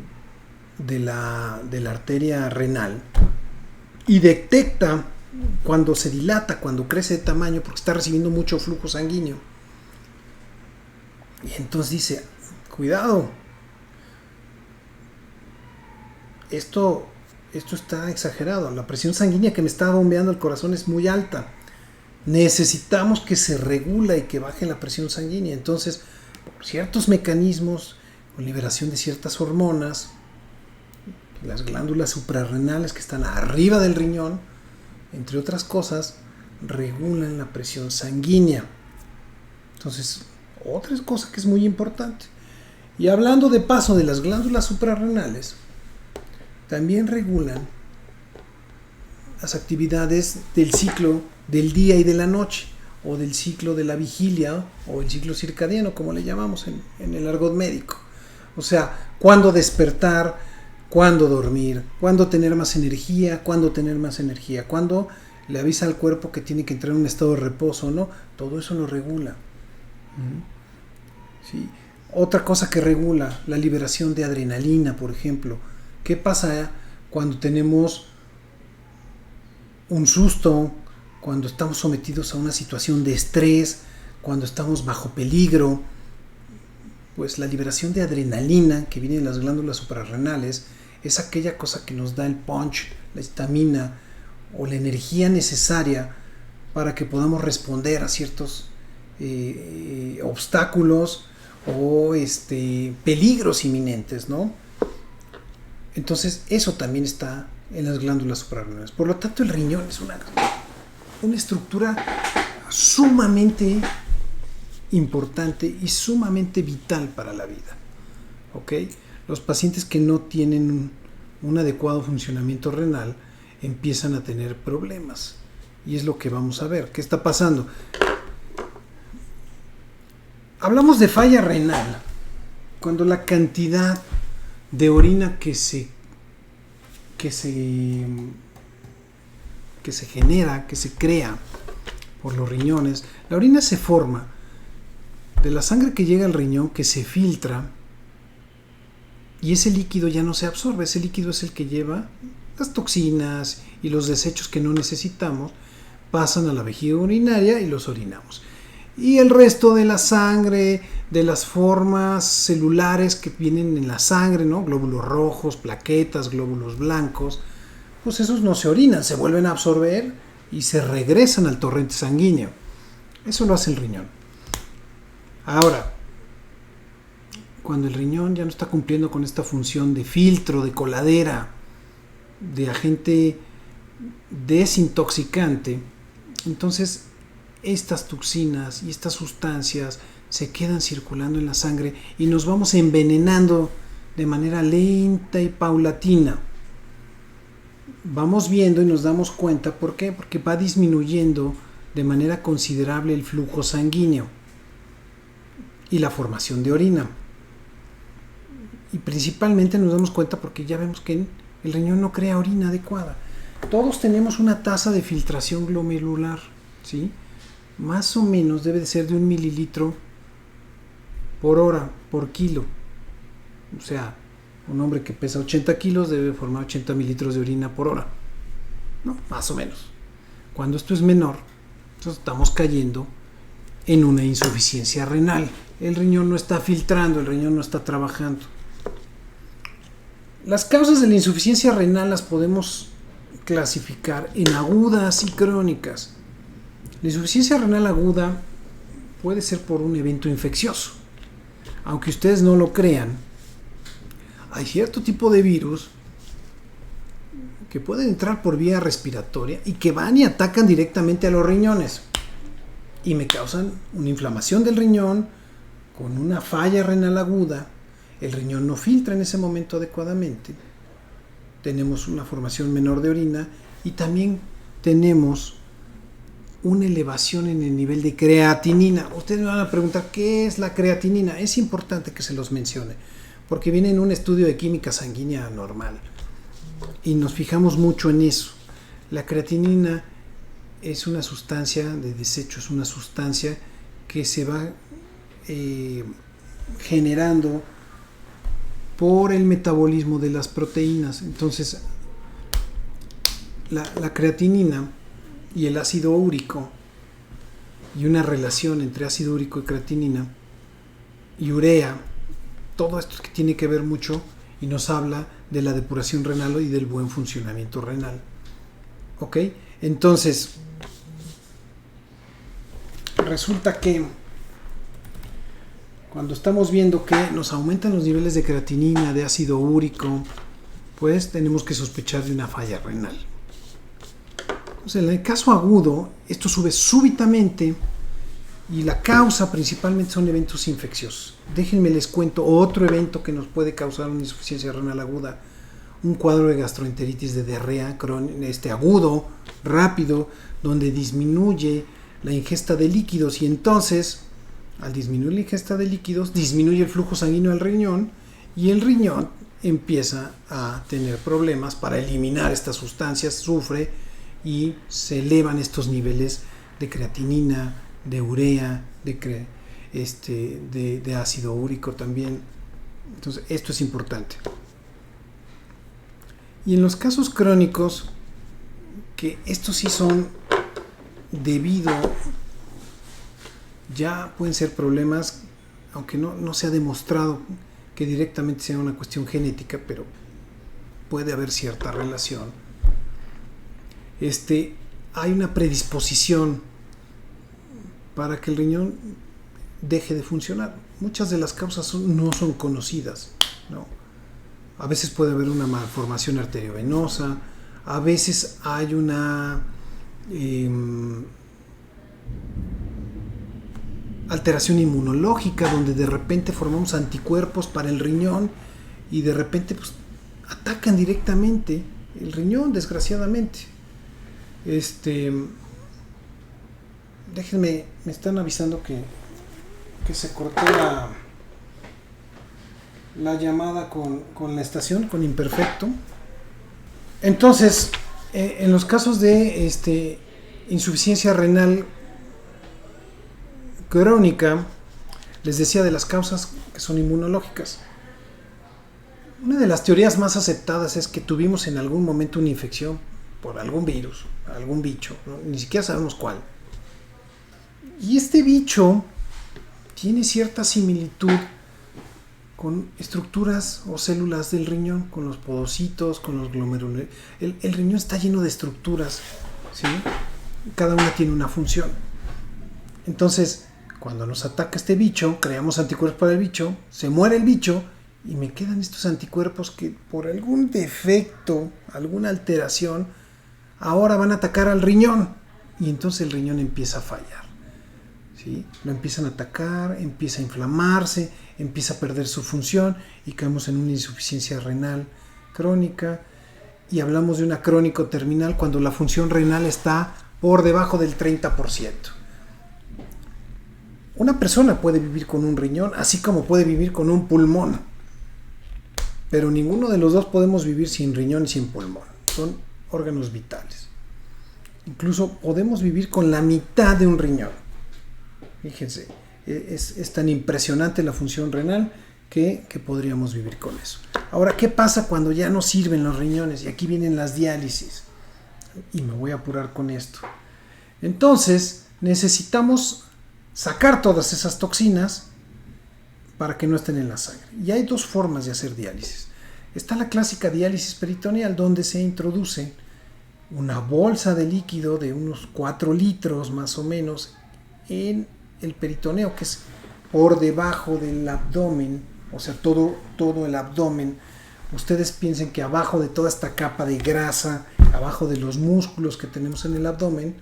la arteria renal y detecta cuando se dilata, cuando crece de tamaño, porque está recibiendo mucho flujo sanguíneo. Y entonces dice, cuidado, esto está exagerado, la presión sanguínea que me está bombeando el corazón es muy alta, necesitamos que se regule y que baje la presión sanguínea. Entonces, por ciertos mecanismos, con liberación de ciertas hormonas, las glándulas suprarrenales que están arriba del riñón, entre otras cosas, regulan la presión sanguínea. Entonces, otra cosa que es muy importante. Y hablando de paso de las glándulas suprarrenales, también regulan las actividades del ciclo del día y de la noche, o del ciclo de la vigilia, o el ciclo circadiano, como le llamamos en el argot médico. O sea, cuándo despertar, cuándo dormir, cuándo tener más energía, cuándo le avisa al cuerpo que tiene que entrar en un estado de reposo, ¿no? Todo eso lo regula. ¿Sí? Otra cosa que regula, la liberación de adrenalina, por ejemplo. ¿Qué pasa cuando tenemos un susto, cuando estamos sometidos a una situación de estrés, cuando estamos bajo peligro? Pues la liberación de adrenalina que viene de las glándulas suprarrenales es aquella cosa que nos da el punch, la estamina o la energía necesaria para que podamos responder a ciertos obstáculos o peligros inminentes, ¿no? Entonces eso también está en las glándulas suprarrenales. Por lo tanto, el riñón es una estructura sumamente importante y sumamente vital para la vida. ¿Ok? Los pacientes que no tienen un adecuado funcionamiento renal empiezan a tener problemas. Y es lo que vamos a ver. ¿Qué está pasando? Hablamos de falla renal cuando la cantidad de orina que se genera, que se crea por los riñones. La orina se forma de la sangre que llega al riñón, que se filtra y ese líquido ya no se absorbe. Ese líquido es el que lleva las toxinas y los desechos que no necesitamos, pasan a la vejiga urinaria y los orinamos. Y el resto de la sangre, de las formas celulares que vienen en la sangre, ¿no? Glóbulos rojos, plaquetas, glóbulos blancos, pues esos no se orinan, se vuelven a absorber y se regresan al torrente sanguíneo. Eso lo hace el riñón. Ahora, cuando el riñón ya no está cumpliendo con esta función de filtro, de coladera, de agente desintoxicante, entonces estas toxinas y estas sustancias se quedan circulando en la sangre y nos vamos envenenando de manera lenta y paulatina. Vamos viendo y nos damos cuenta, ¿por qué? Porque va disminuyendo de manera considerable el flujo sanguíneo y la formación de orina. Y principalmente nos damos cuenta porque ya vemos que el riñón no crea orina adecuada. Todos tenemos una tasa de filtración glomerular, ¿sí? Más o menos debe de ser de 1 mililitro por hora, por kilo. O sea, un hombre que pesa 80 kilos debe formar 80 mililitros de orina por hora, ¿no? Más o menos. Cuando esto es menor, entonces estamos cayendo en una insuficiencia renal. El riñón no está filtrando, el riñón no está trabajando. Las causas de la insuficiencia renal las podemos clasificar en agudas y crónicas. La insuficiencia renal aguda puede ser por un evento infeccioso. Aunque ustedes no lo crean, hay cierto tipo de virus que pueden entrar por vía respiratoria y que van y atacan directamente a los riñones y me causan una inflamación del riñón con una falla renal aguda. El riñón no filtra en ese momento adecuadamente, tenemos una formación menor de orina y también tenemos una elevación en el nivel de creatinina. Ustedes me van a preguntar, ¿qué es la creatinina? Es importante que se los mencione, porque viene en un estudio de química sanguínea normal y nos fijamos mucho en eso. La creatinina es una sustancia de desecho, es una sustancia que se va generando por el metabolismo de las proteínas. Entonces, la creatinina y el ácido úrico, y una relación entre ácido úrico y creatinina y urea, todo esto que tiene que ver mucho y nos habla de la depuración renal y del buen funcionamiento renal. ¿Ok? Entonces, resulta que cuando estamos viendo que nos aumentan los niveles de creatinina, de ácido úrico, pues tenemos que sospechar de una falla renal. Entonces, en el caso agudo, esto sube súbitamente y la causa principalmente son eventos infecciosos. Déjenme les cuento otro evento que nos puede causar una insuficiencia renal aguda: un cuadro de gastroenteritis de diarrea agudo, rápido, donde disminuye la ingesta de líquidos y entonces, al disminuir la ingesta de líquidos, disminuye el flujo sanguíneo al riñón y el riñón empieza a tener problemas para eliminar estas sustancias, sufre y se elevan estos niveles de creatinina, de urea, de ácido úrico también. Entonces, esto es importante. Y en los casos crónicos, que estos sí son debido, ya pueden ser problemas, aunque no se ha demostrado que directamente sea una cuestión genética, pero puede haber cierta relación. Hay una predisposición para que el riñón deje de funcionar. Muchas de las causas no son conocidas, ¿no? A veces puede haber una malformación arteriovenosa, a veces hay una alteración inmunológica donde de repente formamos anticuerpos para el riñón y de repente pues, atacan directamente el riñón, desgraciadamente. Déjenme, me están avisando que se cortó la llamada con la estación, con imperfecto. Entonces, en los casos de insuficiencia renal crónica, les decía de las causas que son inmunológicas. Una de las teorías más aceptadas es que tuvimos en algún momento una infección por algún virus, algún bicho, ¿no? Ni siquiera sabemos cuál. Y este bicho tiene cierta similitud con estructuras o células del riñón, con los podocitos, con los glomerulos. El riñón está lleno de estructuras, ¿sí? Cada una tiene una función. Entonces, cuando nos ataca este bicho, creamos anticuerpos para el bicho, se muere el bicho y me quedan estos anticuerpos que por algún defecto, alguna alteración, ahora van a atacar al riñón y entonces el riñón empieza a fallar. ¿Sí? Lo empiezan a atacar, empieza a inflamarse, empieza a perder su función y caemos en una insuficiencia renal crónica, y hablamos de una crónico terminal cuando la función renal está por debajo del 30%. Una persona puede vivir con un riñón, así como puede vivir con un pulmón, pero ninguno de los dos podemos vivir sin riñón y sin pulmón. Son órganos vitales. Incluso podemos vivir con la mitad de un riñón. Fíjense, es tan impresionante la función renal que podríamos vivir con eso. Ahora, ¿qué pasa cuando ya no sirven los riñones? Y aquí vienen las diálisis. Y me voy a apurar con esto. Entonces, necesitamos sacar todas esas toxinas para que no estén en la sangre. Y hay dos formas de hacer diálisis. Está la clásica diálisis peritoneal, donde se introduce una bolsa de líquido de unos 4 litros más o menos en el peritoneo, que es por debajo del abdomen, o sea, todo el abdomen. Ustedes piensen que abajo de toda esta capa de grasa, abajo de los músculos que tenemos en el abdomen,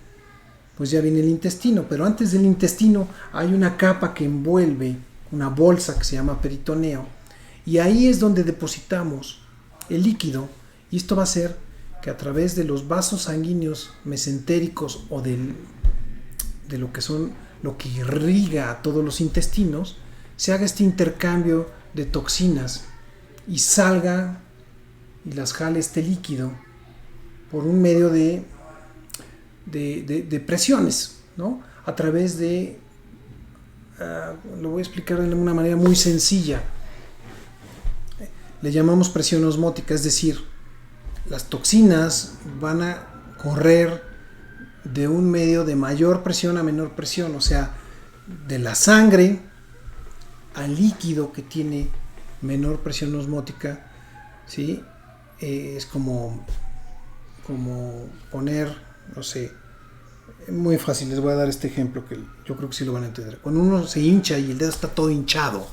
pues ya viene el intestino, pero antes del intestino hay una capa que envuelve, una bolsa que se llama peritoneo, y ahí es donde depositamos el líquido, y esto va a hacer que a través de los vasos sanguíneos mesentéricos o de lo que son lo que irriga a todos los intestinos, se haga este intercambio de toxinas y salga y las jale este líquido por un medio de presiones, ¿no? A través de, lo voy a explicar de una manera muy sencilla, le llamamos presión osmótica, es decir, las toxinas van a correr de un medio de mayor presión a menor presión, o sea, de la sangre al líquido que tiene menor presión osmótica, ¿sí? Es como poner, no sé, muy fácil, les voy a dar este ejemplo que yo creo que sí lo van a entender. Cuando uno se hincha y el dedo está todo hinchado,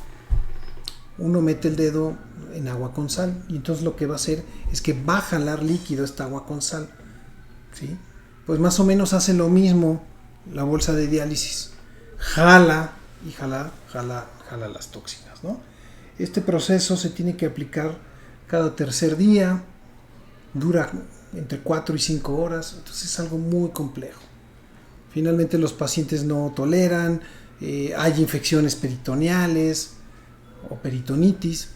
uno mete el dedo en agua con sal y entonces lo que va a hacer es que va a jalar líquido esta agua con sal, ¿sí? Pues más o menos hace lo mismo la bolsa de diálisis. Jala las toxinas, ¿no? Este proceso se tiene que aplicar cada tercer día, dura entre 4 y 5 horas, entonces es algo muy complejo. Finalmente los pacientes no toleran, hay infecciones peritoneales o peritonitis,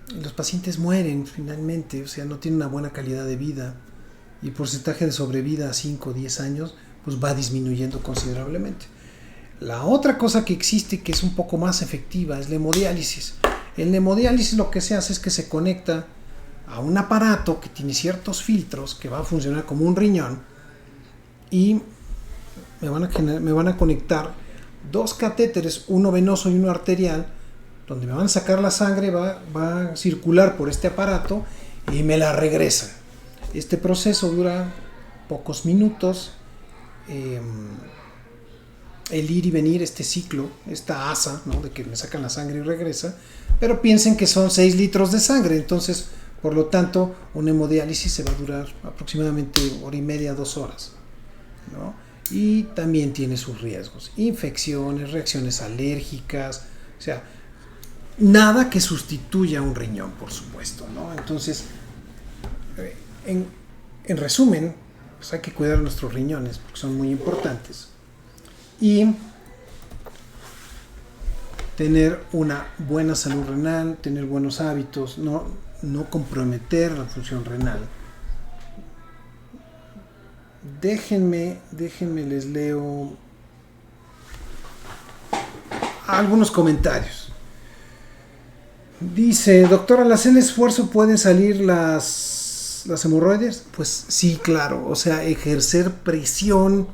y los pacientes mueren finalmente, o sea, no tienen una buena calidad de vida. Y el porcentaje de sobrevida a 5 o 10 años pues va disminuyendo considerablemente. La otra cosa que existe que es un poco más efectiva es la hemodiálisis. En la hemodiálisis lo que se hace es que se conecta a un aparato que tiene ciertos filtros que va a funcionar como un riñón y me van a conectar 2 catéteres, uno venoso y uno arterial, donde me van a sacar la sangre, va a circular por este aparato y me la regresan. Este proceso dura pocos minutos, el ir y venir, este ciclo, esta asa, ¿no? De que me sacan la sangre y regresa, pero piensen que son 6 litros de sangre, entonces, por lo tanto, una hemodiálisis se va a durar aproximadamente 1:30, 2 horas, ¿no? Y también tiene sus riesgos, infecciones, reacciones alérgicas, o sea, nada que sustituya un riñón, por supuesto, ¿no? Entonces, en resumen, pues hay que cuidar nuestros riñones porque son muy importantes y tener una buena salud renal, tener buenos hábitos, no comprometer la función renal. Déjenme les leo algunos comentarios. Dice, doctor, al hacer esfuerzo pueden salir las hemorroides. Pues sí, claro, o sea, ejercer presión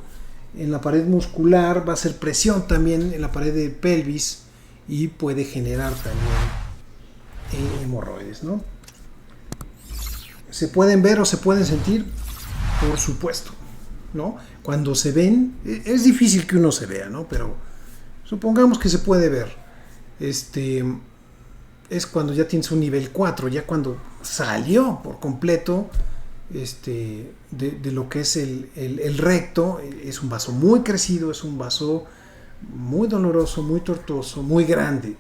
en la pared muscular va a hacer presión también en la pared de pelvis y puede generar también hemorroides, ¿no? ¿Se pueden ver o se pueden sentir? Por supuesto, ¿no? Cuando se ven, es difícil que uno se vea, ¿no? Pero supongamos que se puede ver. Es cuando ya tienes un nivel 4, ya cuando salió por completo de lo que es el recto. Es un vaso muy crecido, es un vaso muy doloroso, muy tortuoso, muy grande.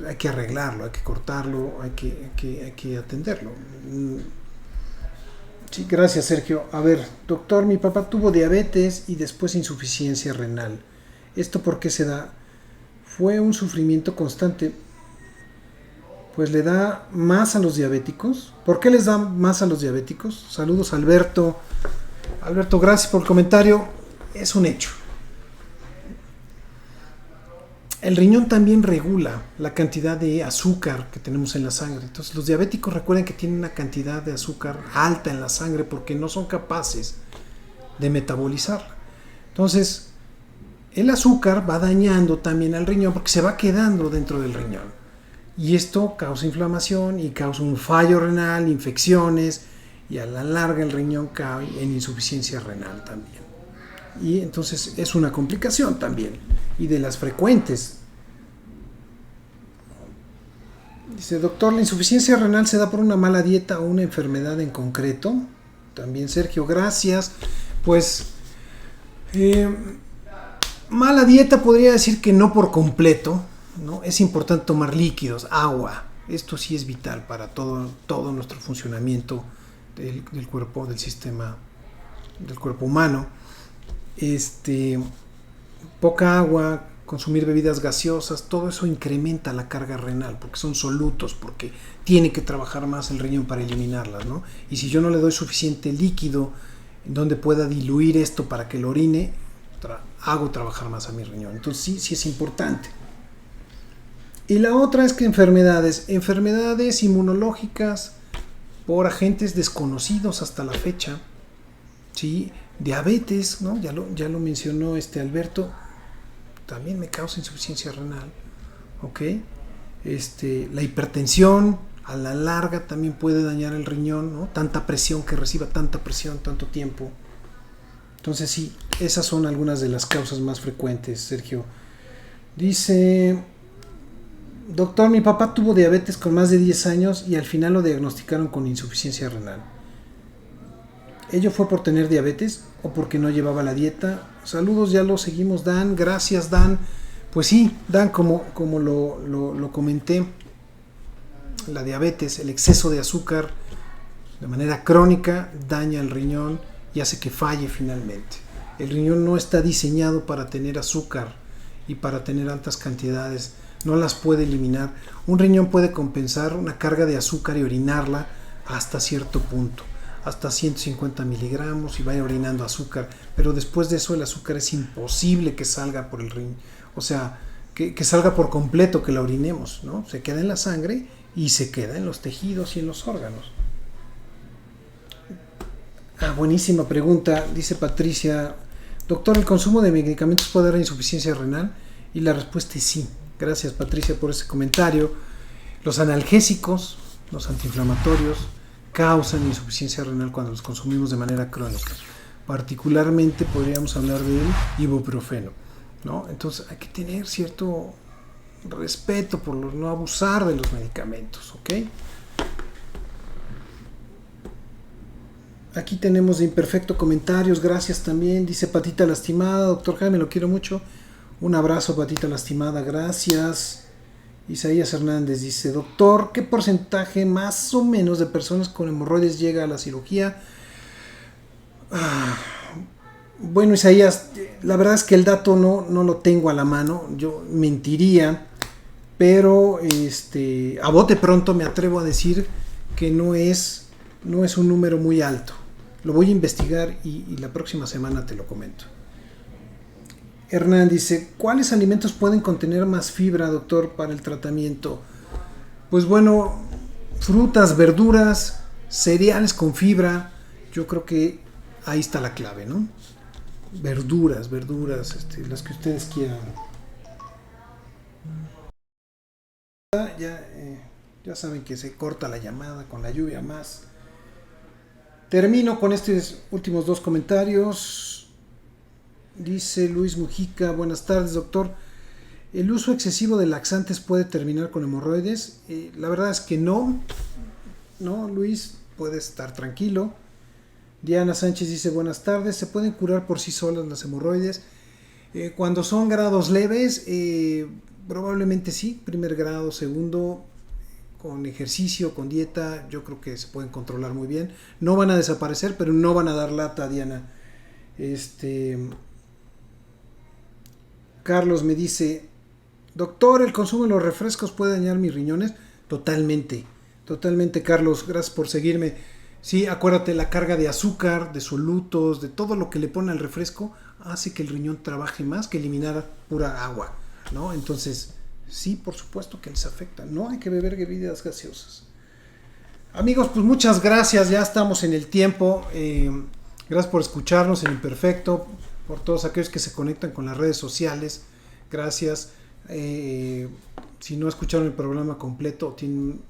Hay que arreglarlo, hay que cortarlo, hay que atenderlo. Sí, gracias, Sergio. A ver, doctor, mi papá tuvo diabetes y después insuficiencia renal. ¿Esto por qué se da? Fue un sufrimiento constante. Pues le da más a los diabéticos. ¿Por qué les da más a los diabéticos? Saludos, Alberto. Alberto, gracias por el comentario. Es un hecho. El riñón también regula la cantidad de azúcar que tenemos en la sangre. Entonces, los diabéticos recuerden que tienen una cantidad de azúcar alta en la sangre porque no son capaces de metabolizarla. Entonces, el azúcar va dañando también al riñón porque se va quedando dentro del riñón. Y esto causa inflamación y causa un fallo renal, infecciones, y a la larga el riñón cae en insuficiencia renal también. Y entonces es una complicación también, y de las frecuentes. Dice, doctor, ¿la insuficiencia renal se da por una mala dieta o una enfermedad en concreto? También Sergio, gracias. Pues mala dieta podría decir que no por completo, ¿no? Es importante tomar líquidos, agua. Esto sí es vital para todo nuestro funcionamiento del cuerpo, del sistema, del cuerpo humano. Poca agua, consumir bebidas gaseosas, todo eso incrementa la carga renal porque son solutos, porque tiene que trabajar más el riñón para eliminarlas, ¿no? Y si yo no le doy suficiente líquido en donde pueda diluir esto para que lo orine, hago trabajar más a mi riñón. Entonces sí es importante. Y la otra es que enfermedades inmunológicas por agentes desconocidos hasta la fecha, ¿sí? Diabetes, ¿no? Ya lo mencionó Alberto, también me causa insuficiencia renal, ¿ok? La hipertensión a la larga también puede dañar el riñón, ¿no? Tanta presión que reciba, tanta presión, tanto tiempo. Entonces sí, esas son algunas de las causas más frecuentes, Sergio. Dice, doctor, mi papá tuvo diabetes con más de 10 años y al final lo diagnosticaron con insuficiencia renal. ¿Ello fue por tener diabetes o porque no llevaba la dieta? Saludos, ya lo seguimos, Dan. Gracias, Dan. Pues sí, Dan, como lo comenté, la diabetes, el exceso de azúcar de manera crónica daña el riñón y hace que falle finalmente. El riñón no está diseñado para tener azúcar y para tener altas cantidades, no las puede eliminar. Un riñón puede compensar una carga de azúcar y orinarla hasta cierto punto, hasta 150 miligramos, y vaya orinando azúcar, pero después de eso el azúcar es imposible que salga por el riñón, o sea, que salga por completo, que la orinemos, ¿no? Se queda en la sangre y se queda en los tejidos y en los órganos. Buenísima pregunta, dice Patricia. Doctor, ¿el consumo de medicamentos puede dar insuficiencia renal? Y la respuesta es sí. Gracias, Patricia, por ese comentario. Los analgésicos, los antiinflamatorios, causan insuficiencia renal cuando los consumimos de manera crónica. Particularmente podríamos hablar del ibuprofeno, ¿no? Entonces hay que tener cierto respeto por no abusar de los medicamentos, ¿ok? Aquí tenemos de imperfecto comentarios, gracias también, dice Patita Lastimada, doctor Jaime, lo quiero mucho. Un abrazo, Patita Lastimada, gracias. Isaías Hernández dice, doctor, ¿qué porcentaje más o menos de personas con hemorroides llega a la cirugía? Bueno, Isaías, la verdad es que el dato no lo tengo a la mano, yo mentiría, pero a bote pronto me atrevo a decir que no es un número muy alto. Lo voy a investigar y la próxima semana te lo comento. Hernán dice, ¿cuáles alimentos pueden contener más fibra, doctor, para el tratamiento? Pues bueno, frutas, verduras, cereales con fibra, yo creo que ahí está la clave, ¿no? Verduras, las que ustedes quieran. Ya saben que se corta la llamada con la lluvia más. Termino con estos últimos dos comentarios. Dice Luis Mujica, buenas tardes, doctor. ¿El uso excesivo de laxantes puede terminar con hemorroides? La verdad es que no. No, Luis, puedes estar tranquilo. Diana Sánchez dice, buenas tardes. ¿Se pueden curar por sí solas las hemorroides? Cuando son grados leves, probablemente sí. Primer grado, segundo, con ejercicio, con dieta, yo creo que se pueden controlar muy bien. No van a desaparecer, pero no van a dar lata, Diana. Carlos me dice, doctor, ¿el consumo de los refrescos puede dañar mis riñones? Totalmente, Carlos, gracias por seguirme. Sí, acuérdate, la carga de azúcar, de solutos, de todo lo que le pone al refresco, hace que el riñón trabaje más que eliminar pura agua, ¿no? Entonces, sí, por supuesto que les afecta. No hay que beber bebidas gaseosas. Amigos, pues muchas gracias, ya estamos en el tiempo. Gracias por escucharnos en Imperfecto, por todos aquellos que se conectan con las redes sociales. Gracias. Si no escucharon el programa completo, tienen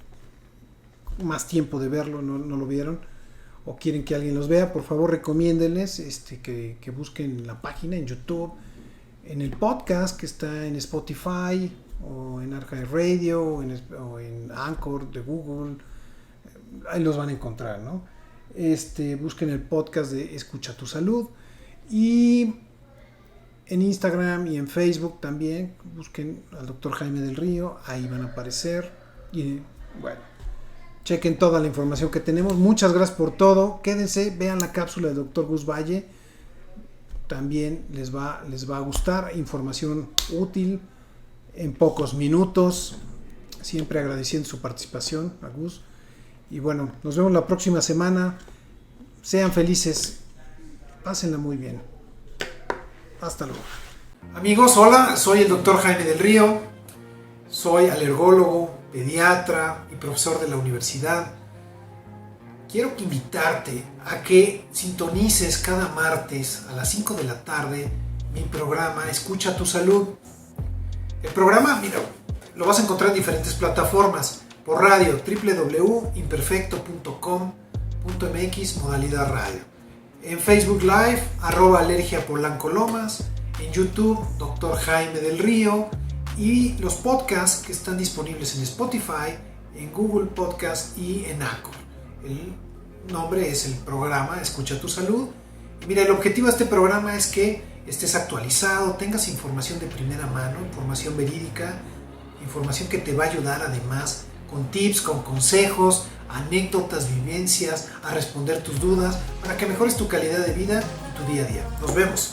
más tiempo de verlo, no lo vieron, o quieren que alguien los vea, por favor recomiéndenles que busquen la página en YouTube, en el podcast que está en Spotify, o en Archive Radio, o en Anchor de Google. Ahí los van a encontrar, ¿no? Busquen el podcast de Escucha tu Salud, y en Instagram y en Facebook también busquen al Dr. Jaime del Río, ahí van a aparecer. Y bueno, chequen toda la información que tenemos. Muchas gracias por todo, quédense, vean la cápsula del Dr. Gus Valle, también les va a gustar, información útil en pocos minutos, siempre agradeciendo su participación a Gus. Y bueno, nos vemos la próxima semana. Sean felices, pásenla muy bien. Hasta luego. Amigos, hola, soy el Dr. Jaime del Río. Soy alergólogo, pediatra y profesor de la universidad. Quiero invitarte a que sintonices cada martes a las 5 de la tarde mi programa Escucha tu Salud. El programa, mira, lo vas a encontrar en diferentes plataformas. Por radio, www.imperfecto.com.mx, modalidad radio. En Facebook Live, @alergiapolancolomas. En YouTube, Dr. Jaime del Río. Y los podcasts que están disponibles en Spotify, en Google Podcast y en Anchor. El nombre es el programa Escucha tu Salud. Y mira, el objetivo de este programa es que estés actualizado, tengas información de primera mano, información verídica, información que te va a ayudar además con tips, con consejos, anécdotas, vivencias, a responder tus dudas, para que mejores tu calidad de vida y tu día a día. Nos vemos.